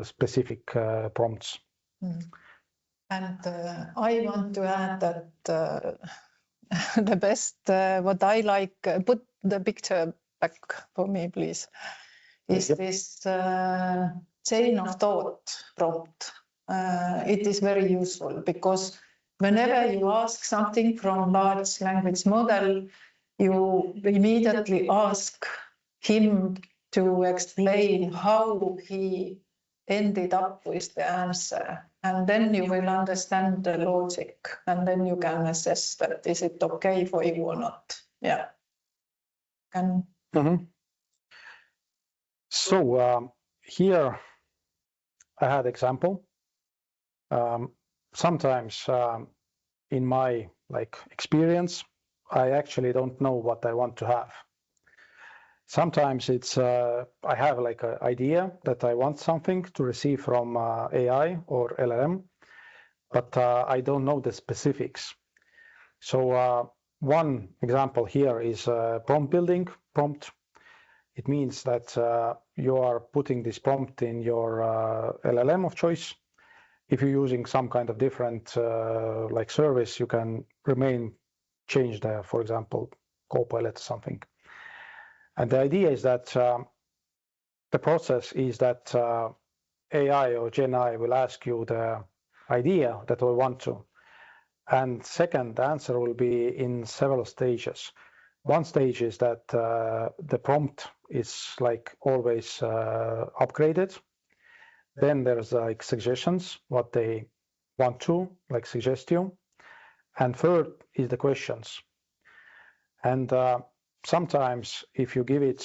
specific prompts. And I want to add that the best, what I like, put the picture back for me, please, is this chain of thought prompt. It is very useful because whenever you ask something from large language model, you immediately ask him to explain how he ended up with the answer. And then you will understand the logic, and then you can assess that is it okay for you or not. Yeah. So here I had example. Sometimes in my experience, I actually don't know what I want to have. Sometimes it's I have like an idea that I want something to receive from AI or LLM, but I don't know the specifics. So one example here is prompt building prompt. It means that you are putting this prompt in your LLM of choice. If you're using some kind of different service, you can change the, for example, Copilot or something. And the idea is that the process is that AI or GenAI will ask you the idea that we want to. And second, the answer will be in several stages. One stage is that the prompt is always upgraded. Then there's suggestions, what they want to suggest you. And third is the questions. And sometimes if you give it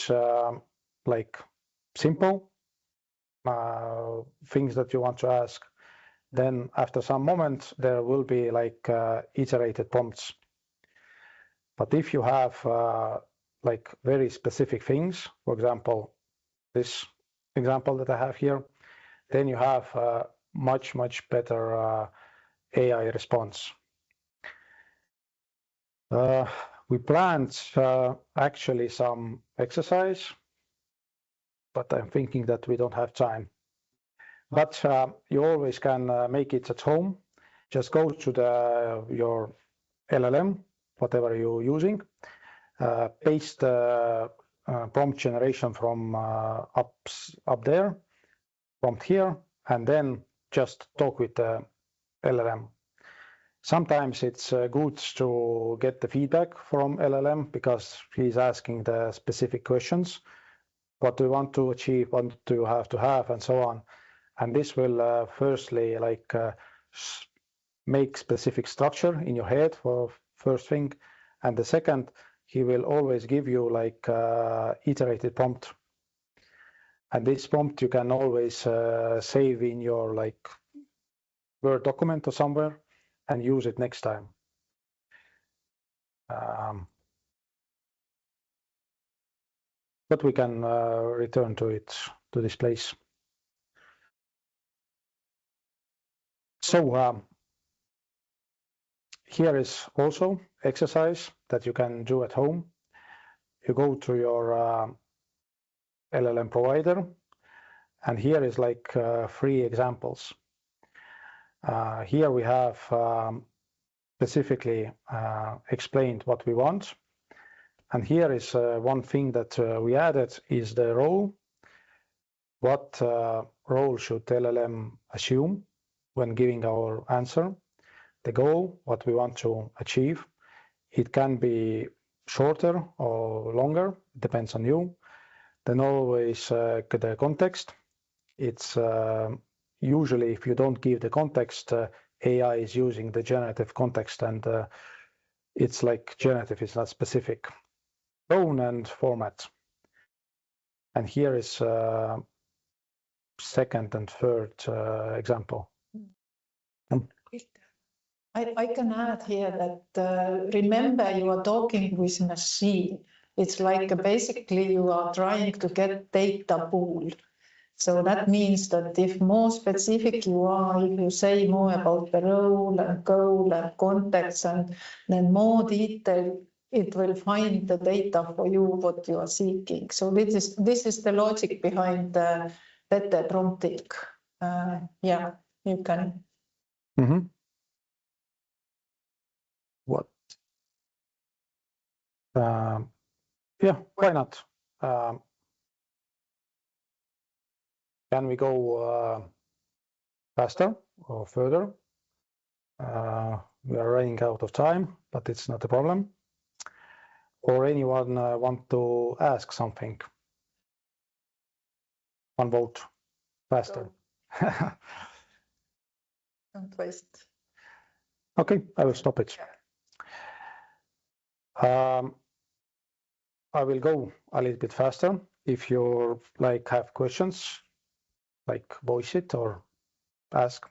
simple things that you want to ask, then after some moment there will be iterated prompts. But if you have very specific things, for example, this example that I have here, then you have a much better AI response. We planned actually some exercise, but I'm thinking that we don't have time. But you always can make it at home. Just go to your LLM, whatever you're using, paste the prompt generation from up there, prompt here, and then just talk with the LLM. Sometimes it's good to get the feedback from LLM because he's asking the specific questions. What do you want to achieve? What do you have to have? And so on. And this will firstly make specific structure in your head for first thing. And the second, he will always give you iterated prompt. And this prompt you can always save in your Word document or somewhere and use it next time. But we can return to this place. So here is also exercise that you can do at home. You go to your LLM provider, and here is 3 examples. Here we have specifically explained what we want. And here is one thing that we added is the role. What role should LLM assume when giving our answer? The goal, what we want to achieve. It can be shorter or longer, depends on you. Then always the context. It's usually if you don't give the context, AI is using the generative context, and it's generative, it's not specific. Tone and format. And here is second and third example. I can add here that remember you are talking with machine. It's basically you are trying to get data pool. So that means that if more specific you are, if you say more about the role and goal and context, and then more detail it will find the data for you what you are seeking. So this is the logic behind the better prompting. Yeah, you can. What? Yeah, why not? Can we go faster or further? We are running out of time, but it's not a problem. Or anyone want to ask something? One vote, faster. Don't waste. Okay, I will stop it. I will go a little bit faster. If you have questions, voice it or ask.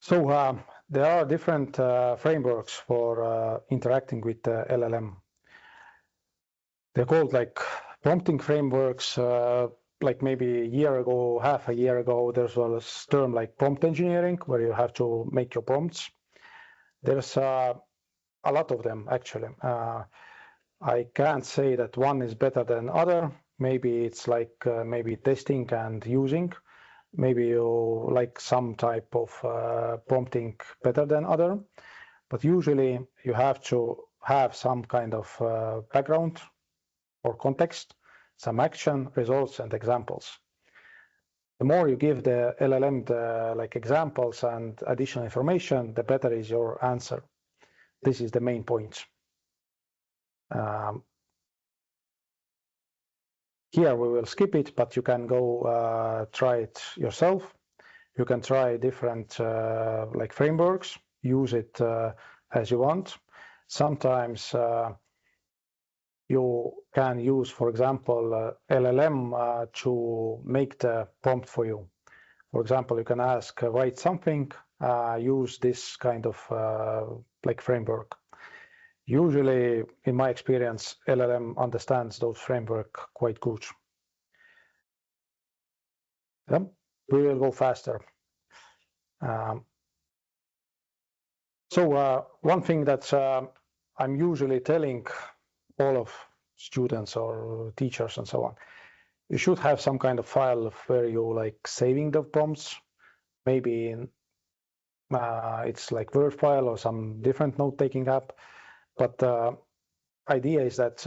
So there are different frameworks for interacting with the LLM. They're called prompting frameworks. Maybe a year ago, half a year ago, there was a term like prompt engineering, where you have to make your prompts. There's a lot of them, actually. I can't say that one is better than other. Maybe it's maybe testing and using. Maybe you like some type of prompting better than other. But usually you have to have some kind of background or context, some action, results, and examples. The more you give the LLM the examples and additional information, the better is your answer. This is the main point. Here we will skip it, but you can go try it yourself. You can try different frameworks, use it as you want. Sometimes you can use, for example, LLM to make the prompt for you. For example, you can ask, write something, use this kind of framework. Usually, in my experience, LLM understands those framework quite good. Yeah, we will go faster. So one thing that I'm usually telling all of students or teachers and so on, you should have some kind of file where you saving the prompts. Maybe it's Word file or some different note-taking app. But the idea is that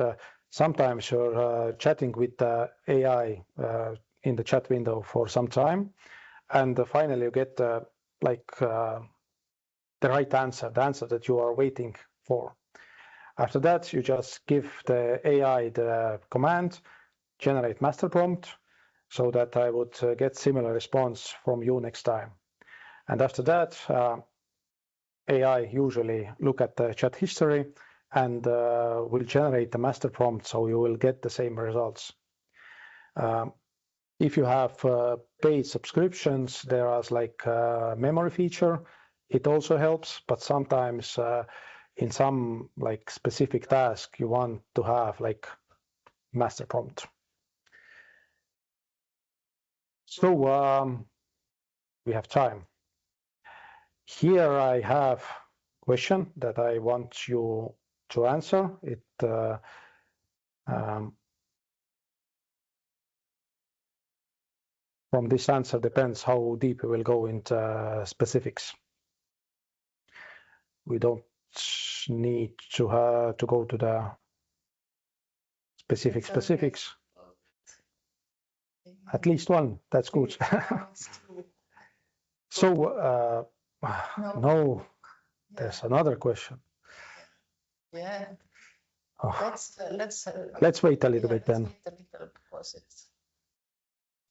sometimes you're chatting with the AI in the chat window for some time, and finally you get the right answer, the answer that you are waiting for. After that, you just give the AI the command, generate master prompt, so that I would get similar response from you next time. And after that, AI usually look at the chat history and will generate the master prompt, so you will get the same results. If you have paid subscriptions, there is a memory feature. It also helps, but sometimes in some specific task, you want to have master prompt. So we have time. Here I have a question that I want you to answer. It from this answer depends how deep we will go into specifics. We don't need to go to the specifics. At least one. That's good. So no, there's another question. Yeah. Oh. Let's wait a little bit then. Wait a little because it's,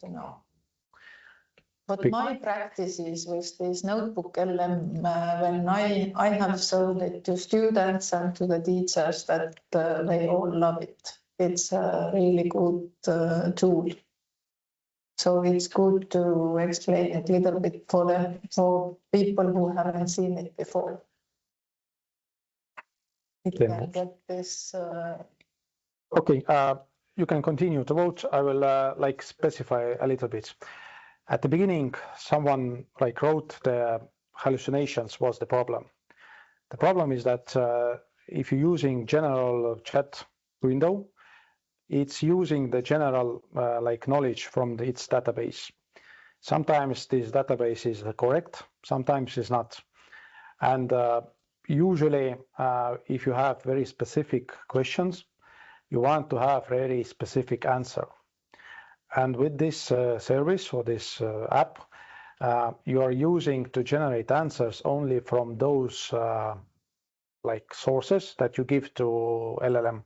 you know. But my practice is with this notebook LM when I have shown it to students and to the teachers that they all love it. It's a really good tool. So it's good to explain it a little bit for people who haven't seen it before. It can get this. Okay, you can continue to vote. I will specify a little bit. At the beginning, someone wrote the hallucinations was the problem. The problem is that if you're using general chat window, it's using the general like knowledge from its database. Sometimes this database is correct, sometimes it's not. And usually, if you have very specific questions, you want to have very specific answer. And with this service or this app, you are using to generate answers only from those like sources that you give to LLM.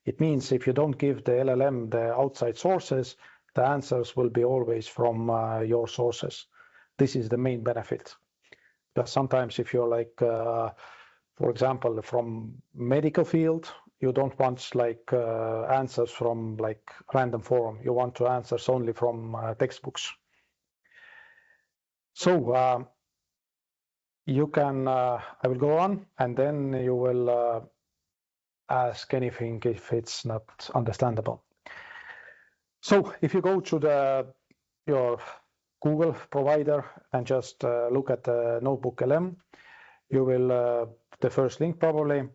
It means if you don't give the LLM the outside sources, the answers will be always from your sources. This is the main benefit. Because sometimes if you're like, for example, from medical field, you don't want like answers from like random forum. You want to answers only from textbooks. So you can, I will go on, and then you will ask anything if it's not understandable. So if you go to your Google provider and just look at the Notebook LM, you will, the first link probably,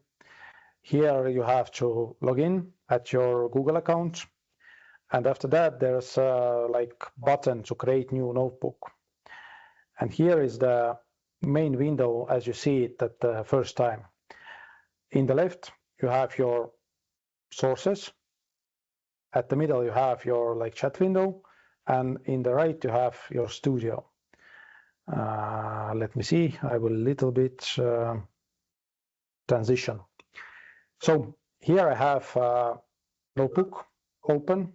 here you have to log in at your Google account. And after that, there's like button to create new notebook. And here is the main window as you see it at the first time. In the left, you have your sources. At the middle, you have your like chat window. And in the right, you have your studio. Let me see, I will little bit transition. So here I have notebook open,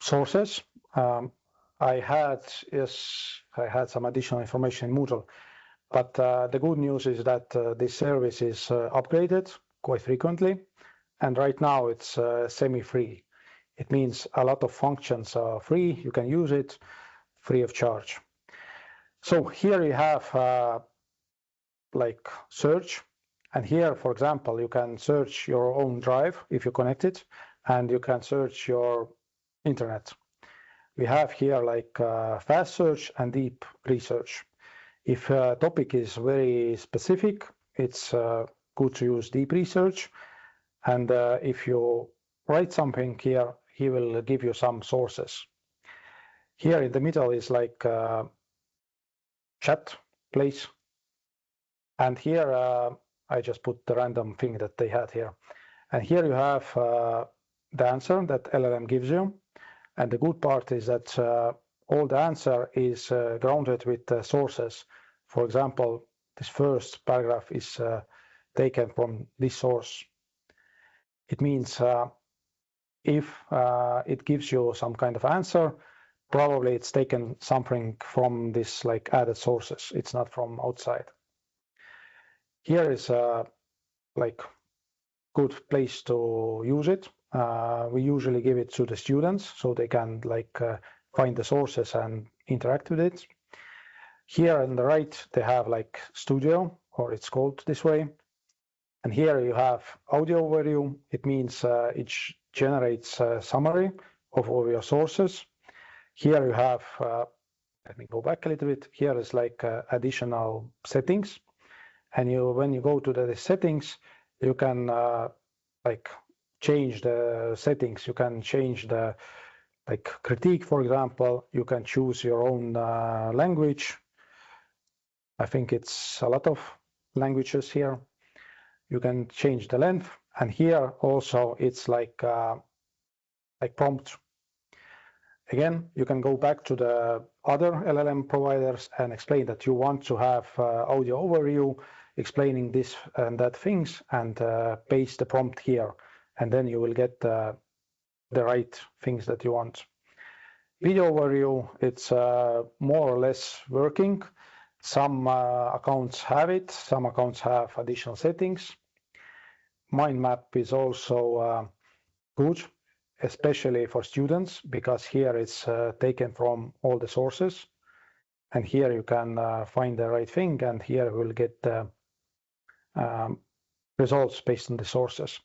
sources. I had some additional information in Moodle, but the good news is that this service is upgraded quite frequently, and right now it's semi-free. It means a lot of functions are free. You can use it free of charge. So here you have like search, and here, for example, you can search your own drive if you connect it, and you can search your internet. We have here like fast search and deep research. If a topic is very specific, it's good to use deep research. And if you write something here, he will give you some sources. Here in the middle is like chat place. And here I just put the random thing that they had here. And here you have the answer that LLM gives you. And the good part is that all the answer is grounded with sources. For example, this first paragraph is taken from this source. It means if it gives you some kind of answer, probably it's taken something from this like added sources. It's not from outside. Here is like good place to use it. We usually give it to the students so they can like find the sources and interact with it. Here on the right, they have like studio, or it's called this way. And here you have audio overview. It means it generates a summary of all your sources. Here you have, let me go back a little bit. Here is like additional settings. And when you go to the settings, you can like change the settings. You can change the like critique, for example. You can choose your own language. I think it's a lot of languages here. You can change the length, and here also it's like prompt. Again, you can go back to the other LLM providers and explain that you want to have audio overview explaining this and that things, and paste the prompt here, and then you will get the right things that you want. Video overview, it's more or less working. Some accounts have it, some accounts have additional settings. Mind map is also good, especially for students, because here it's taken from all the sources. And here you can find the right thing, and here we'll get the results based on the sources.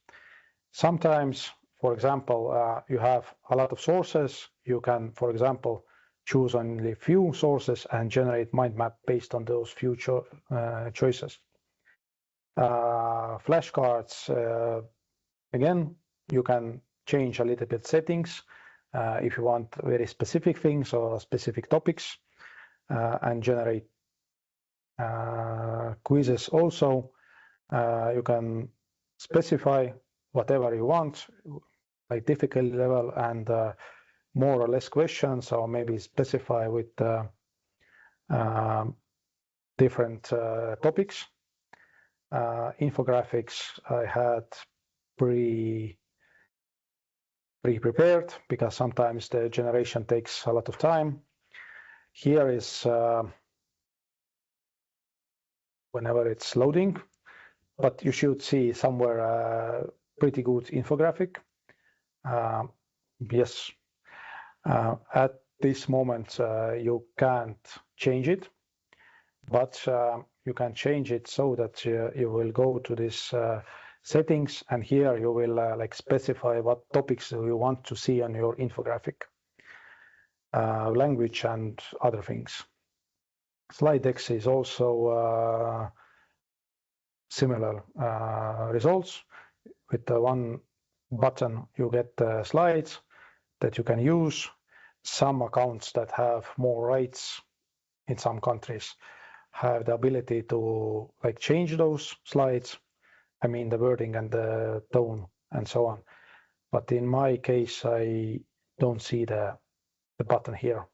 Sometimes, for example, you have a lot of sources. You can, for example, choose only few sources and generate mind map based on those few choices. Flashcards, again, you can change a little bit settings if you want very specific things or specific topics, and generate quizzes also. You can specify whatever you want, like difficulty level and more or less questions, or maybe specify with different topics. Infographics I had pre-prepared because sometimes the generation takes a lot of time. Here is whenever it's loading, but you should see somewhere pretty good infographic. Yes, at this moment you can't change it, but you can change it so that you will go to this settings, and here you will like specify what topics you want to see on your infographic, language and other things. Slide X is also similar results. With the one button you get slides that you can use. Some accounts that have more rights in some countries have the ability to like change those slides, I mean the wording and the tone and so on, but in my case I don't see the button here.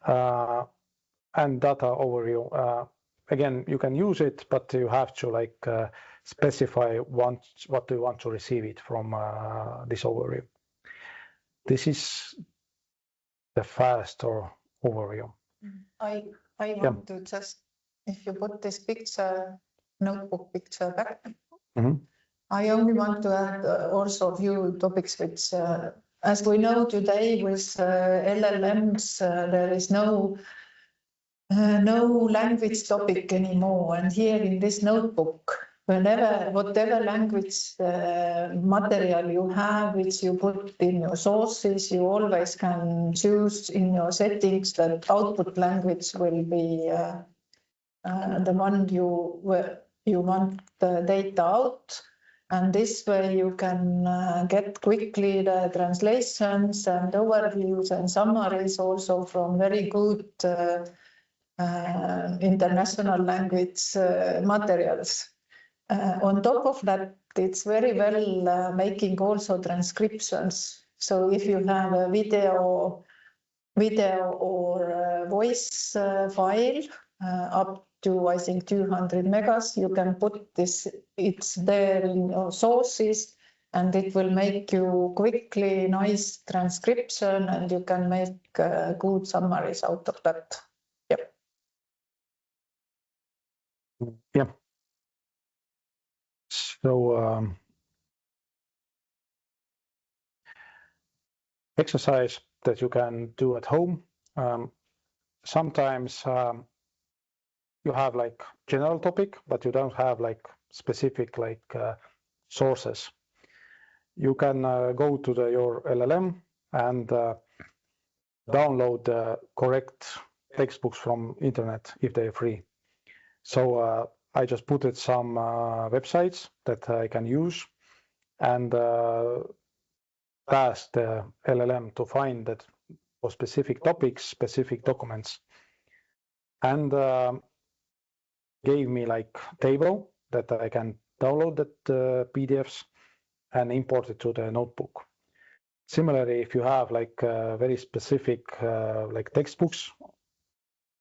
And data overview, again, you can use it, but you have to like specify what you want to receive it from this overview. This is the faster overview. I want to just, if you put this picture, notebook picture back, I only want to add also a few topics which, as we know today with LLMs, there is no language topic anymore. And here in this notebook, whatever language material you have, which you put in your sources, you always can choose in your settings that output language will be the one you want the data out. And this way you can get quickly the translations and overviews and summaries also from very good international language materials. On top of that, it's very well making also transcriptions. So if you have a video or voice file up to, I think, 200 megas, you can put this, it's there in your sources, and it will make you quickly nice transcription, and you can make good summaries out of that. Yep. Yeah. So exercise that you can do at home. Sometimes you have like general topic, but you don't have like specific like sources. You can go to your LLM and download the correct textbooks from internet if they're free. So I just put it some websites that I can use and ask the LLM to find that for specific topics, specific documents, and gave me like table that I can download that PDFs and import it to the notebook. Similarly, if you have like very specific like textbooks,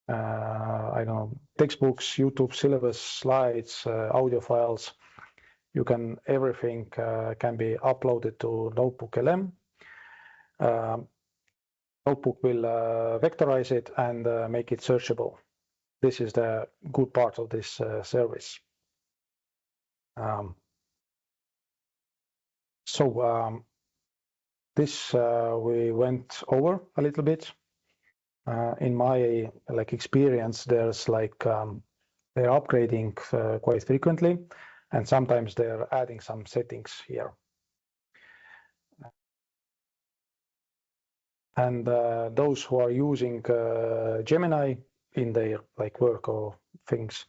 I don't know, textbooks, YouTube syllabus, slides, audio files, you can, everything can be uploaded to Notebook LM. Notebook will vectorize it and make it searchable. This is the good part of this service. This we went over a little bit. In my like experience, there's like they're upgrading quite frequently, and sometimes they're adding some settings here. And those who are using Gemini in their like work or things,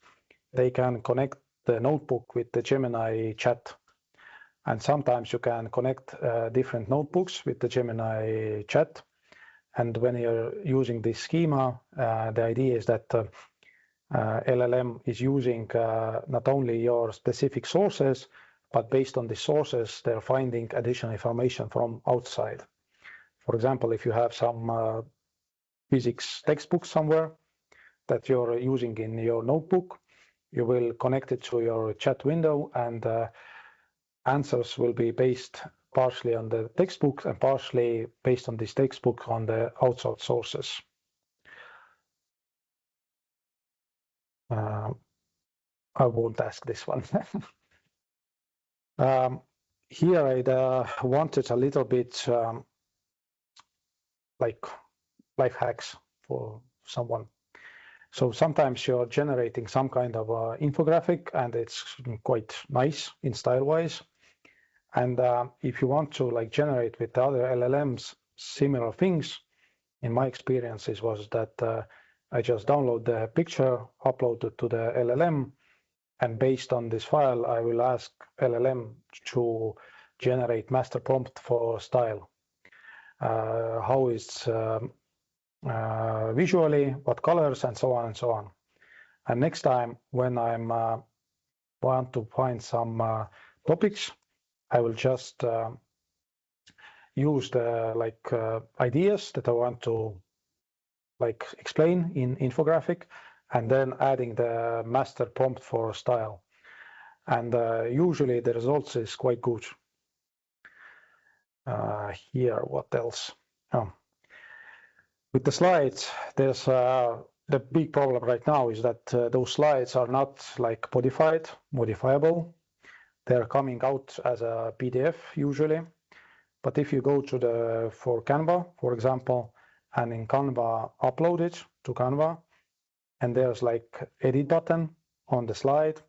they can connect the notebook with the Gemini chat. And sometimes you can connect different notebooks with the Gemini chat. And when you're using this schema, the idea is that LLM is using not only your specific sources, but based on the sources, they're finding additional information from outside. For example, if you have some physics textbook somewhere that you're using in your notebook, you will connect it to your chat window, and answers will be based partially on the textbook and partially based on this textbook on the outside sources. I won't ask this one. Here I wanted a little bit like life hacks for someone. So sometimes you're generating some kind of infographic and it's quite nice in style wise. And if you want to like generate with other LLMs similar things, in my experiences was that I just download the picture, upload it to the LLM, and based on this file, I will ask LLM to generate master prompt for style. How is visually, what colors, and so on and so on. And next time when I'm want to find some topics, I will just use the like ideas that I want to like explain in infographic, and then adding the master prompt for style. And usually the results is quite good. Here, what else? Oh. With the slides, there's the big problem right now is that those slides are not like modifiable. They're coming out as a PDF usually. But if you go to for Canva, for example, and in Canva upload it to Canva, and there's like edit button on the slide,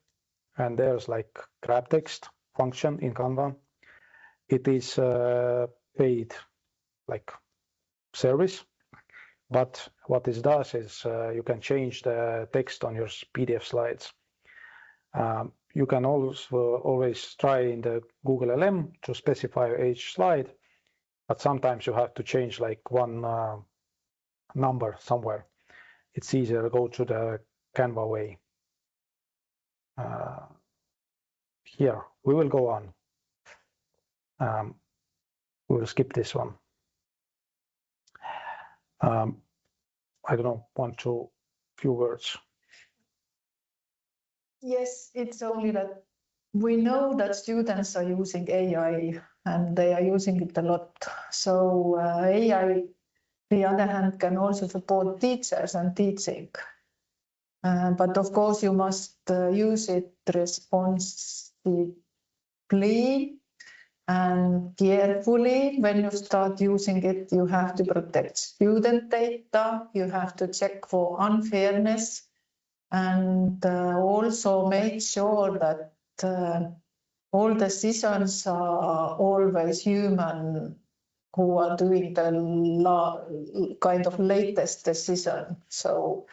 and there's like grab text function in Canva. It is paid like service, but what this does is you can change the text on your PDF slides. You can also always try in the Google LM to specify each slide, but sometimes you have to change like one number somewhere. It's easier to go to the Canva way. Here, we will go on. We will skip this one. I don't know, few words. Yes, it's only that we know that students are using AI and they are using it a lot. So AI, on the other hand, can also support teachers and teaching. But of course, you must use it responsibly and carefully. When you start using it, you have to protect student data, you have to check for unfairness, and also make sure that all decisions are always human who are doing the kind of latest decision. So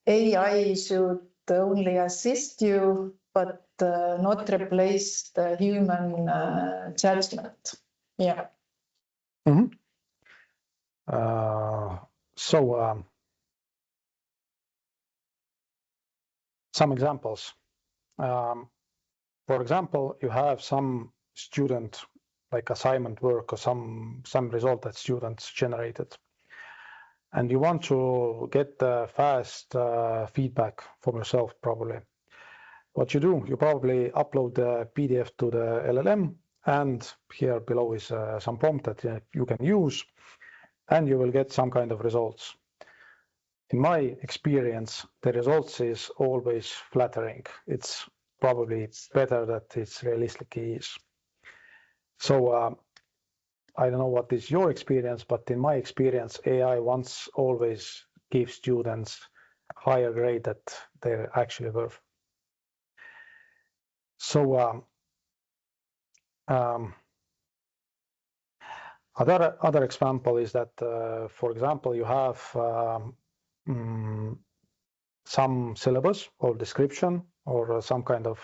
AI should only assist you, but not replace the human judgment. Yeah. Mm-hmm. Some examples. For example, you have some student like assignment work or some result that students generated, and you want to get fast feedback from yourself probably. What you do, you probably upload the PDF to the LLM, and here below is some prompt that you can use, and you will get some kind of results. In my experience, the results is always flattering. It's probably better that it's realistically is. So I don't know what is your experience, but in my experience, AI always gives students higher grade that they're actually worth. So Other example is that, for example, you have some syllabus or description or some kind of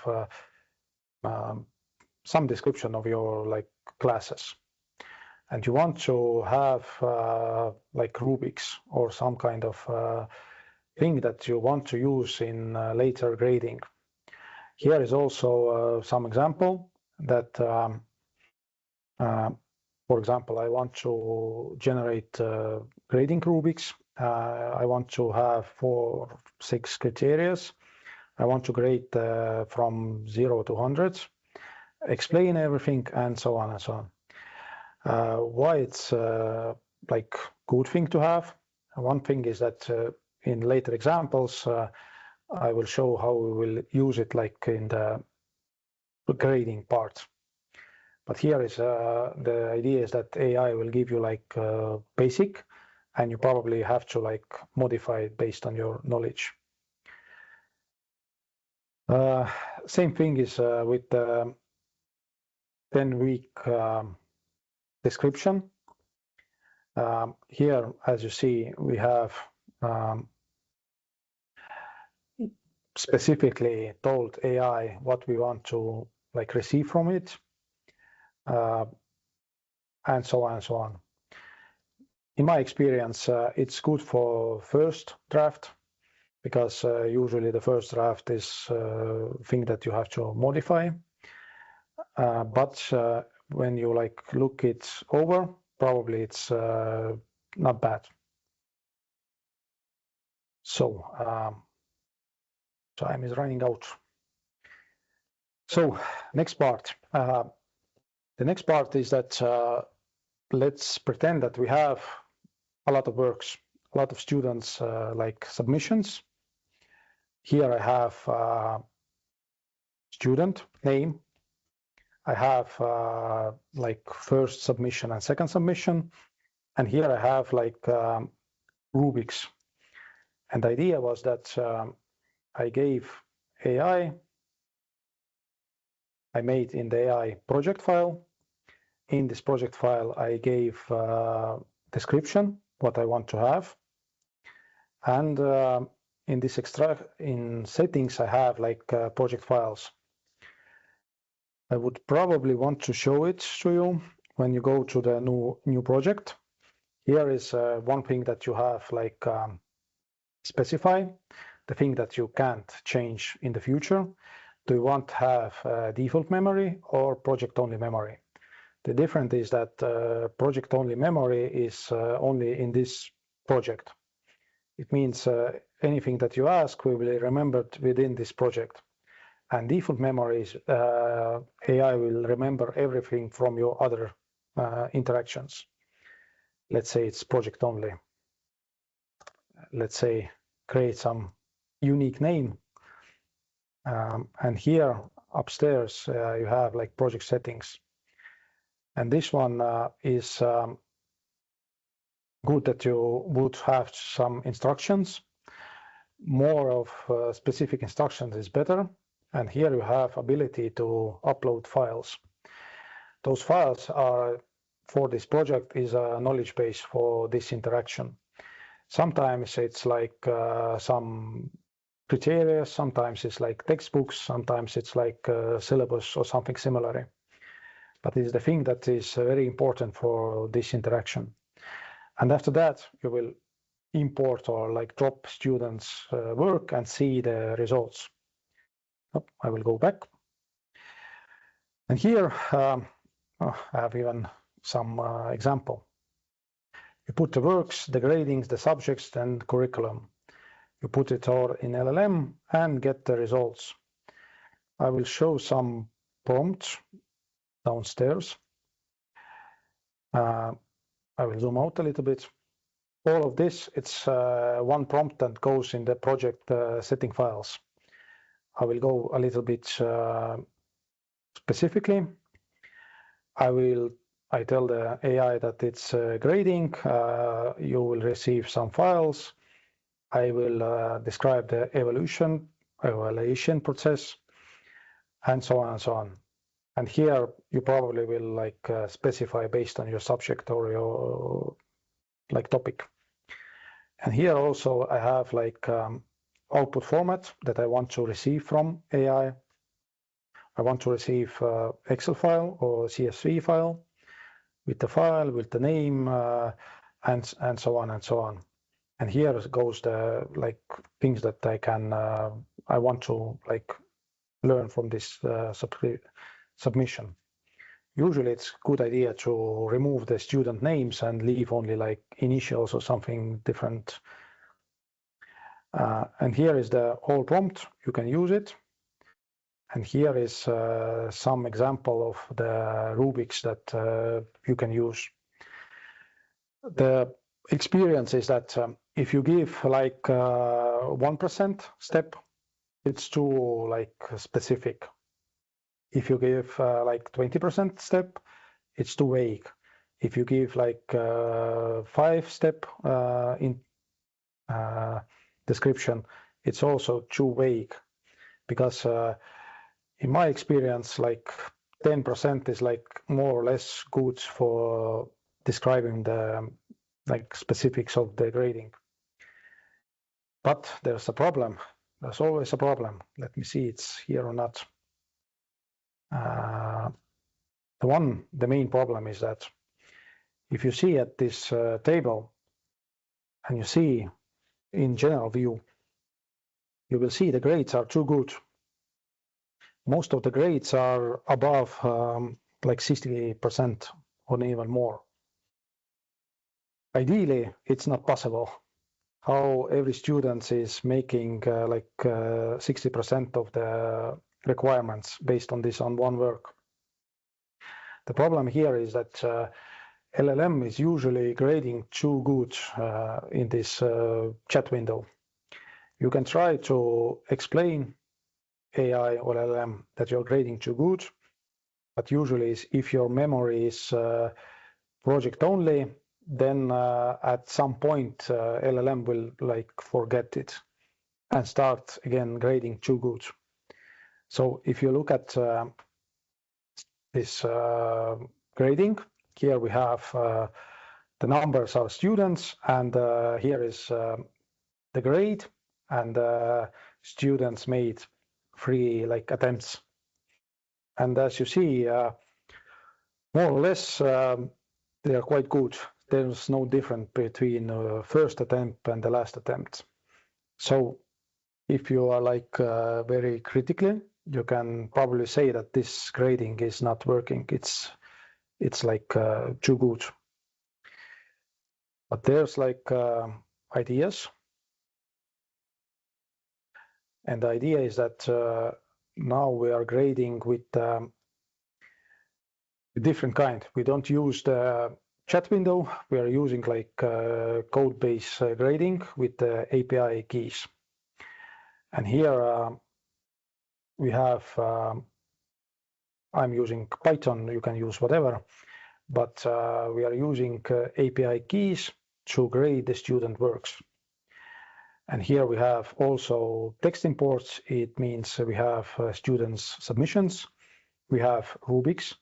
some description of your like classes, and you want to have like rubrics or some kind of thing that you want to use in later grading. Here is also some example that, for example, I want to generate grading rubrics. I want to have 4 or 6 criteria. I want to grade from 0 to 100, explain everything, and so on and so on. Why it's like good thing to have? One thing is that in later examples, I will show how we will use it like in the grading part. But here is the idea is that AI will give you like basic, and you probably have to like modify it based on your knowledge. Same thing is with the 10-week description. Here, as you see, we have specifically told AI what we want to like receive from it, and so on and so on. In my experience, it's good for first draft, because usually the first draft is thing that you have to modify. But when you like look it over, probably it's not bad. So time is running out. So next part. The next part is that let's pretend that we have a lot of works, a lot of students like submissions. Here I have student name. I have like first submission and second submission. And here I have like rubrics. And the idea was that I gave AI, I made in the AI project file. In this project file, I gave description, what I want to have. And in this in settings, I have like project files. I would probably want to show it to you when you go to the new project. Here is one thing that you have like specify, the thing that you can't change in the future. Do you want to have default memory or project only memory? The difference is that project only memory is only in this project. It means anything that you ask will be remembered within this project. And default memory is AI will remember everything from your other interactions. Let's say it's project only. Let's say create some unique name. And here upstairs, you have like project settings. And this one is good that you would have some instructions. More of specific instructions is better. And here you have ability to upload files. Those files are for this project is a knowledge base for this interaction. Sometimes it's like some criteria, sometimes it's like textbooks, sometimes it's like syllabus or something similar. But it's the thing that is very important for this interaction. And after that, you will import or like drop students' work and see the results. Oh, I will go back. And here I have even some example. You put the works, the gradings, the subjects, and curriculum. You put it all in LLM and get the results. I will show some prompts downstairs. I will zoom out a little bit. All of this, it's one prompt that goes in the project setting files. I will go a little bit specifically. I tell the AI that it's grading. You will receive some files. I will describe the evaluation process, and so on and so on. And here you probably will like specify based on your subject or your like topic. And here also I have like output format that I want to receive from AI. I want to receive Excel file or CSV file with the name, and so on and so on. And here goes the like things that I want to like learn from this submission. Usually it's a good idea to remove the student names and leave only like initials or something different. And here is the whole prompt. You can use it. And here is some example of the rubrics that you can use. The experience is that if you give like 1% step, it's too like specific. If you give like 20% step, it's too vague. If you give like 5-step in description, it's also too vague, because in my experience, like 10% is like more or less good for describing the like specifics of the grading. But there's a problem. There's always a problem. Let me see it's here or not. The main problem is that if you see at this table and you see in general view, you will see the grades are too good. Most of the grades are above like 60% or even more. Ideally, it's not possible. How every student is making like 60% of the requirements based on this on one work. The problem here is that LLM is usually grading too good in this chat window. You can try to explain AI or LLM that you're grading too good, but usually if your memory is project only, then at some point LLM will like forget it and start again grading too good. So if you look at this grading, here we have the numbers are students, and here is the grade, and students made 3 like attempts. And as you see, more or less they are quite good. There's no difference between first attempt and the last attempt. So if you are like very critically, you can probably say that this grading is not working. It's like too good. But there's like ideas. And the idea is that now we are grading with different kind. We don't use the chat window. We are using like code-based grading with the API keys. And here we have, I'm using Python, you can use whatever, but we are using API keys to grade the student works. And here we have also text imports. It means we have students' submissions. We have rubrics.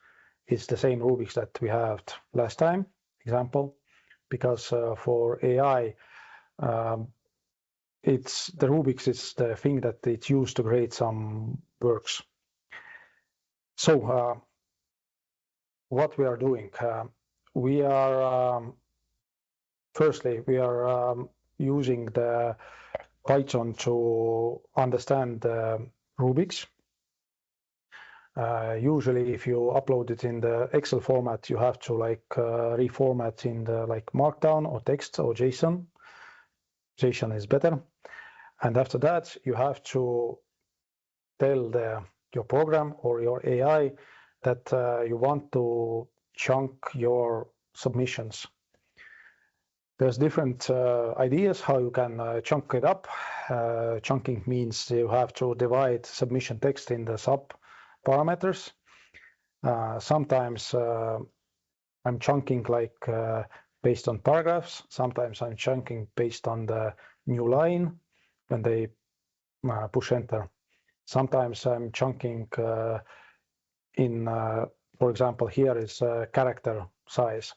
It's the same rubrics that we had last time, example, because for AI, it's the rubrics is the thing that it's used to grade some works. So what we are doing, we are firstly we are using the Python to understand the rubrics. Usually if you upload it in the Excel format, you have to like reformat in the like Markdown or text or JSON. JSON is better. And after that, you have to tell your program or your AI that you want to chunk your submissions. There's different ideas how you can chunk it up. Chunking means you have to divide submission text in the sub parameters. Sometimes I'm chunking like based on paragraphs. Sometimes I'm chunking based on the new line when they push enter. Sometimes I'm chunking for example, here is character size.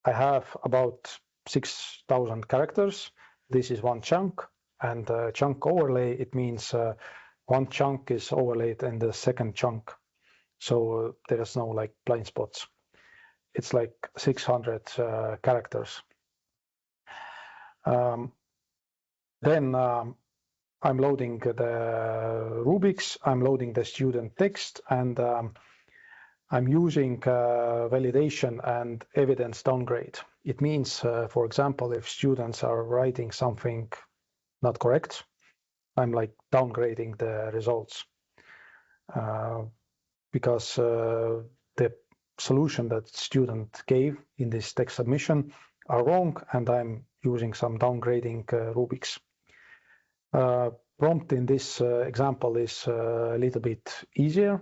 I have about 6,000 characters. This is one chunk, and chunk overlay, it means one chunk is overlaid in the second chunk. So there is no like blind spots. It's like 600 characters. Then I'm loading the rubrics, I'm loading the student text, and I'm using validation and evidence downgrade. It means, for example, if students are writing something not correct, I'm like downgrading the results because the solution that student gave in this text submission are wrong, and I'm using some downgrading rubrics. Prompt in this example is a little bit easier.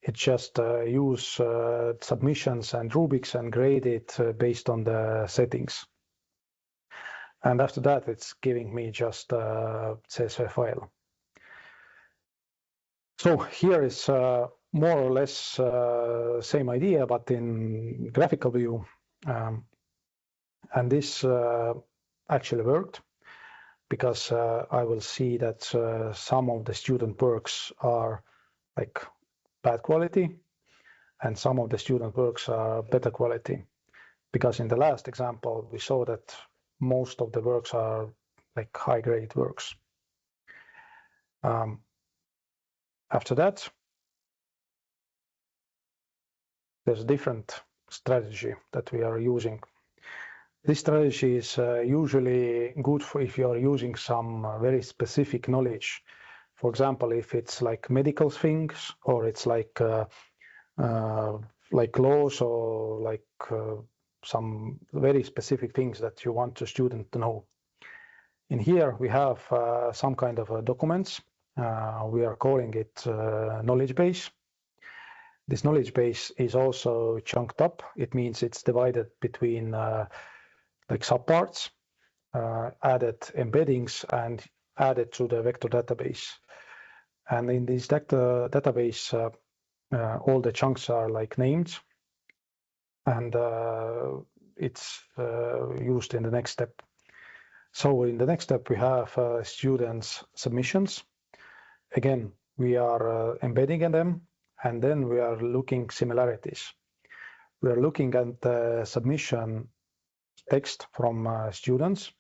It's just use submissions and rubrics and grade it based on the settings. And after that, it's giving me just a CSV file. So here is more or less same idea, but in graphical view. And this actually worked, because I will see that some of the student works are like bad quality and some of the student works are better quality, because in the last example we saw that most of the works are like high grade works. After that, there's a different strategy that we are using. This strategy is usually good for if you are using some very specific knowledge. For example, if it's like medical things, or it's like laws, or like some very specific things that you want the student to know. In here we have some kind of documents. We are calling it knowledge base. This knowledge base is also chunked up. It means it's divided between like subparts, added embeddings, and added to the vector database. And in this database, all the chunks are like named, and it's used in the next step. So in the next step, we have students' submissions. Again, we are embedding in them, and then we are looking similarities. We are looking at the submission text from students,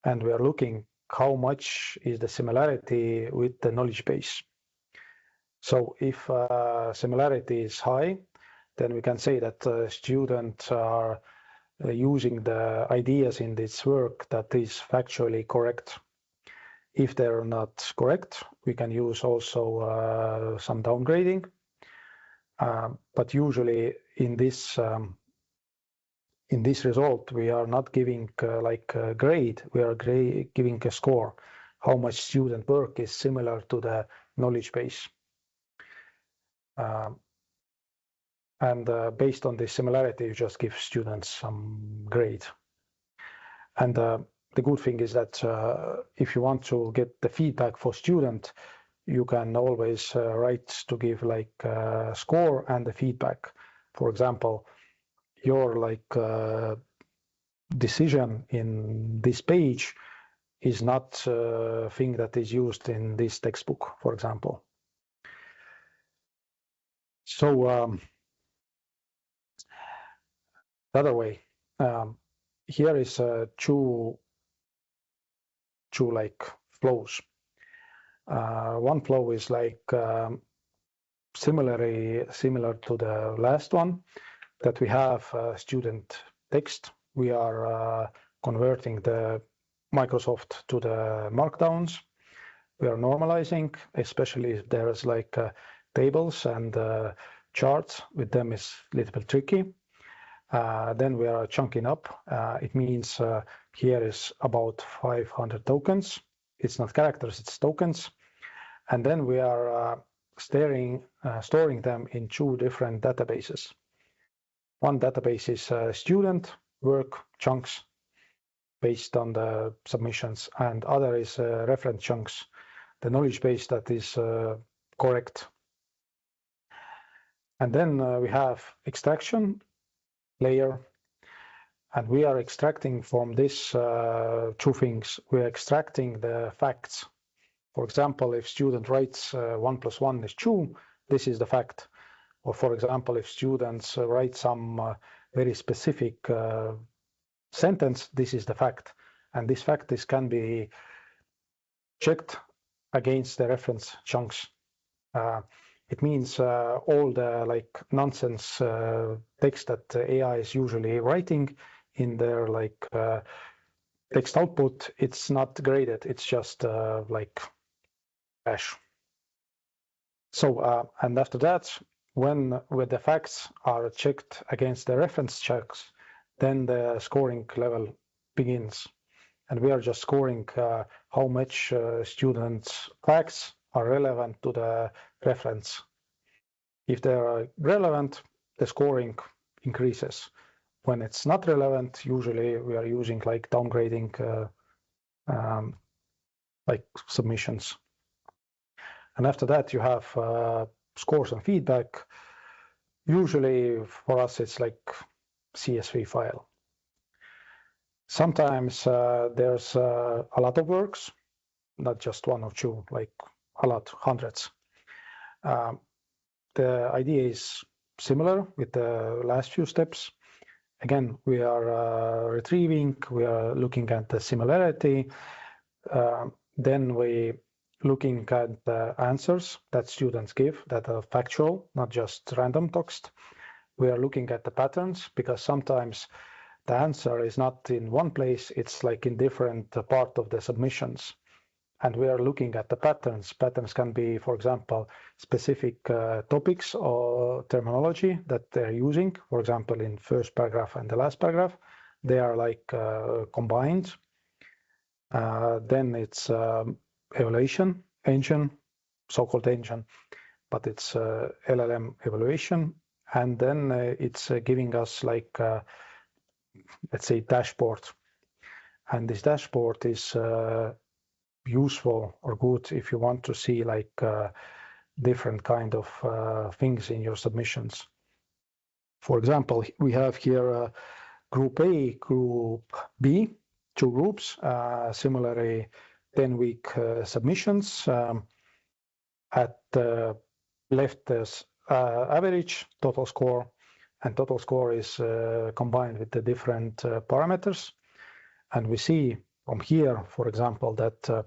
and we are looking how much is the similarity with the knowledge base. So if similarity is high, then we can say that students are using the ideas in this work that is factually correct. If they're not correct, we can use also some downgrading. But usually in this result, we are not giving like a grade, we are giving a score, how much student work is similar to the knowledge base. And based on this similarity, you just give students some grade. And the good thing is that if you want to get the feedback for student, you can always write to give like a score and the feedback. For example, your like decision in this page is not a thing that is used in this textbook, for example. So the other way, here is two like flows. One flow is like similar to the last one, that we have student text. We are converting the Microsoft to the markdowns. We are normalizing, especially if there is like tables and charts. With them is a little bit tricky. Then we are chunking up. It means here is about 500 tokens. It's not characters, it's tokens. And then we are storing them in two different databases. One database is student work chunks based on the submissions, and other is reference chunks, the knowledge base that is correct. And then we have extraction layer, and we are extracting from this two things. We are extracting the facts. For example, if student writes 1 + 1 is 2, this is the fact. Or for example, if students write some very specific sentence, this is the fact. And this fact can be checked against the reference chunks. It means all the like nonsense text that AI is usually writing in their like text output, it's not graded. It's just like trash. So and after that, when the facts are checked against the reference checks, then the scoring level begins. And we are just scoring how much students' facts are relevant to the reference. If they are relevant, the scoring increases. When it's not relevant, usually we are using like downgrading like submissions. And after that, you have scores and feedback. Usually for us, it's like CSV file. Sometimes there's a lot of works, not just one or two, like a lot, hundreds. The idea is similar with the last few steps. Again, we are retrieving, we are looking at the similarity. Then we looking at the answers that students give that are factual, not just random text. We are looking at the patterns because sometimes the answer is not in one place, it's like in different part of the submissions. And we are looking at the patterns. Patterns can be, for example, specific topics or terminology that they're using. For example, in first paragraph and the last paragraph, they are like combined. Then it's evaluation engine, so-called engine, but it's LLM evaluation. And then it's giving us like, let's say, dashboard. And this dashboard is useful or good if you want to see like different kind of things in your submissions. For example, we have here group A, group B, two groups, similarly 10-week submissions. At the left there's average total score, and total score is combined with the different parameters. And we see from here, for example, that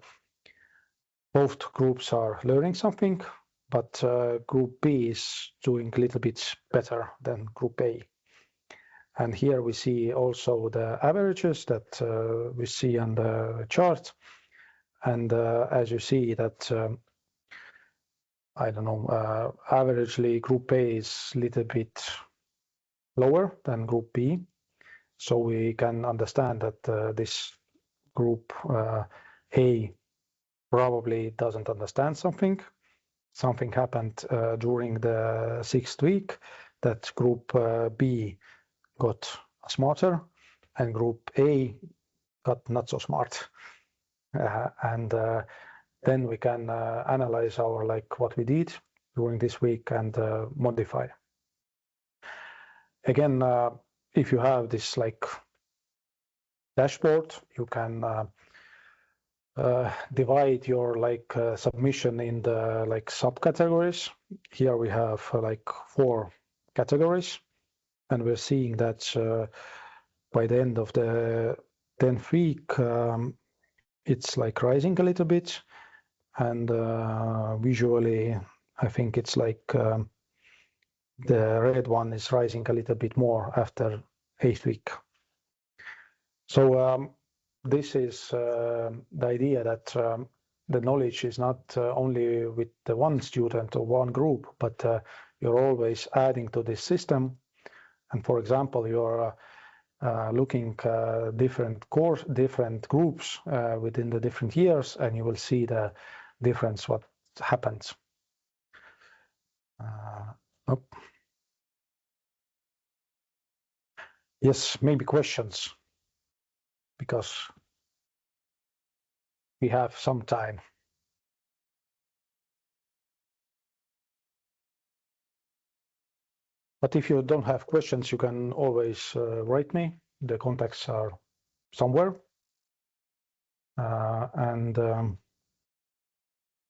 both groups are learning something, but group B is doing a little bit better than group A. And here we see also the averages that we see on the chart. And as you see that, I don't know, averagely group A is a little bit lower than group B. So we can understand that this group A probably doesn't understand something. Something happened during the 6th week that group B got smarter and group A got not so smart. And then we can analyze our like what we did during this week and modify. Again, if you have this like dashboard, you can divide your like submission in the like subcategories. Here we have like 4 categories, and we're seeing that by the end of the 10th week, it's like rising a little bit, and visually, I think it's like the red one is rising a little bit more after 8th week. So this is the idea that the knowledge is not only with the one student or one group, but you're always adding to this system. And for example, you're looking different groups within the different years, and you will see the difference what happens. Yes, maybe questions, because we have some time. But if you don't have questions, you can always write me. The contacts are somewhere. And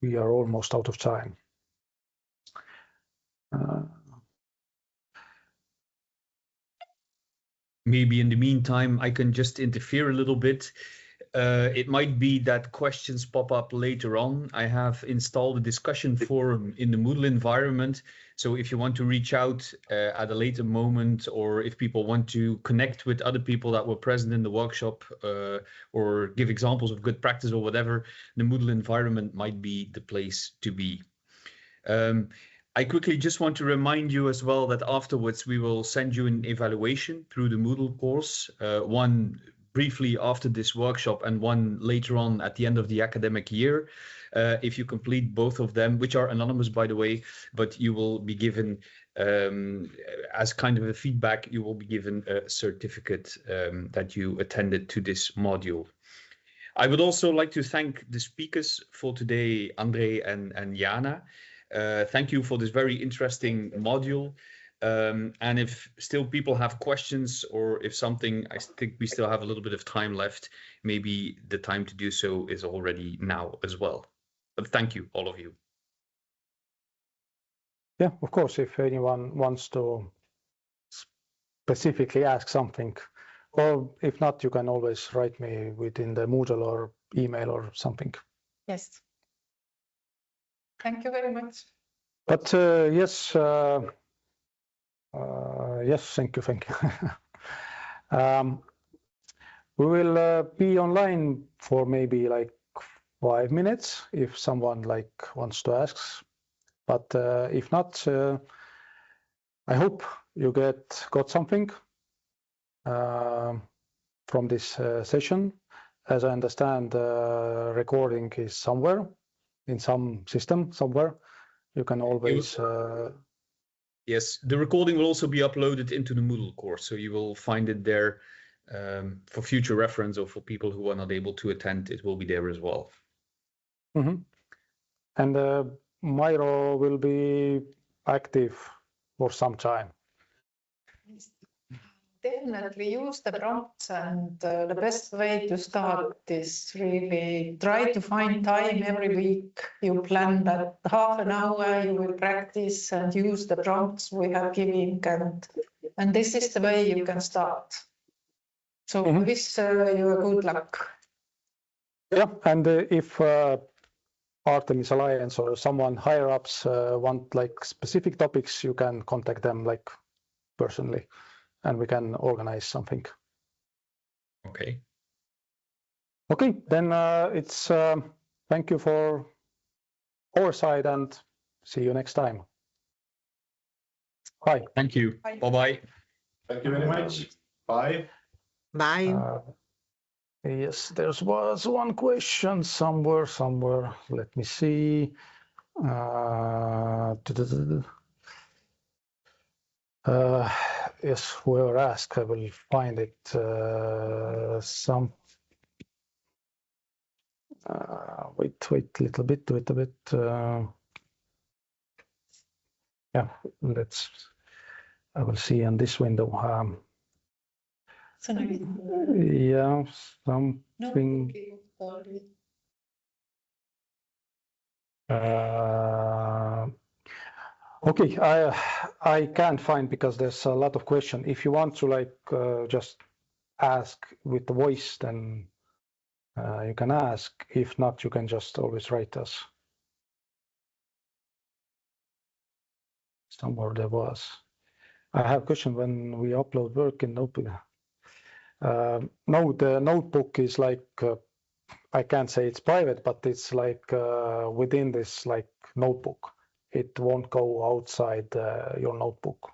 we are almost out of time. Maybe in the meantime, I can just interfere a little bit. It might be that questions pop up later on. I have installed a discussion forum in the Moodle environment. So if you want to reach out at a later moment, or if people want to connect with other people that were present in the workshop, or give examples of good practice or whatever, the Moodle environment might be the place to be. I quickly just want to remind you as well that afterwards we will send you an evaluation through the Moodle course, one briefly after this workshop and one later on at the end of the academic year. If you complete both of them, which are anonymous, by the way, but you will be given, as kind of a feedback, you will be given a certificate that you attended to this module. I would also like to thank the speakers for today, Andre and Jana. Thank you for this very interesting module. And if still people have questions, or if something, I think we still have a little bit of time left, maybe the time to do so is already now as well. But thank you, all of you. Yeah, of course, if anyone wants to specifically ask something, or if not, you can always write me within the Moodle or email or something. Yes. Thank you very much. But yes, yes, thank you. We will be online for maybe like 5 minutes if someone wants to ask. But if not, I hope you got something from this session. As I understand, recording is somewhere in some system somewhere. You can always. Yes, the recording will also be uploaded into the Moodle course, so you will find it there for future reference, or for people who are not able to attend, it will be there as well. Mm-hmm. And Miro will be active for some time. Definitely use the prompts, and the best way to start is really try to find time every week. You plan that half an hour you will practice and use the prompts we have given, and this is the way you can start. So I wish you a good luck. Yeah, and if Artemis Alliance or someone higher ups want specific topics, you can contact them personally, and we can organize something. Okay. Okay, then it's thank you for our side, and see you next time. Bye. Thank you. Bye. Bye-bye. Thank you very much. Bye. Bye. Yes, there was one question somewhere. Let me see. Yes, whoever asked, I will find it. Wait a little bit. Yeah, I will see in this window. Yeah, something. Okay, I can't find, because there's a lot of questions. If you want to just ask with the voice, then you can ask. If not, you can just always write us. Somewhere there was. I have a question when we upload work in Notebook. No, the notebook is I can't say it's private, but it's within this notebook. It won't go outside your notebook.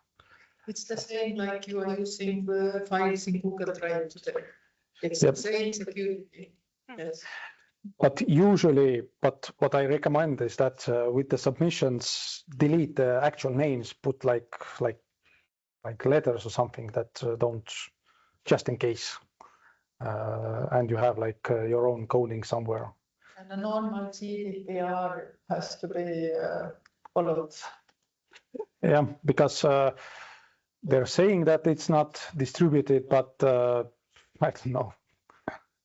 It's the same like you are using the files in Google Drive today. It's Yep. the same security. Yes. But usually, what I recommend is that with the submissions, delete the actual names, put like letters or something that don't, just in case, and you have your own coding somewhere. And a normal GDPR has to be followed. Yeah, because they're saying that it's not distributed, but I don't know.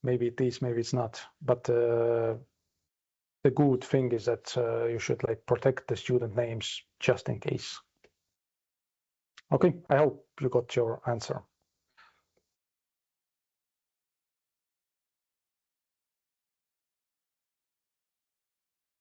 Maybe it is, maybe it's not. But the good thing is that you should like protect the student names just in case. Okay, I hope you got your answer.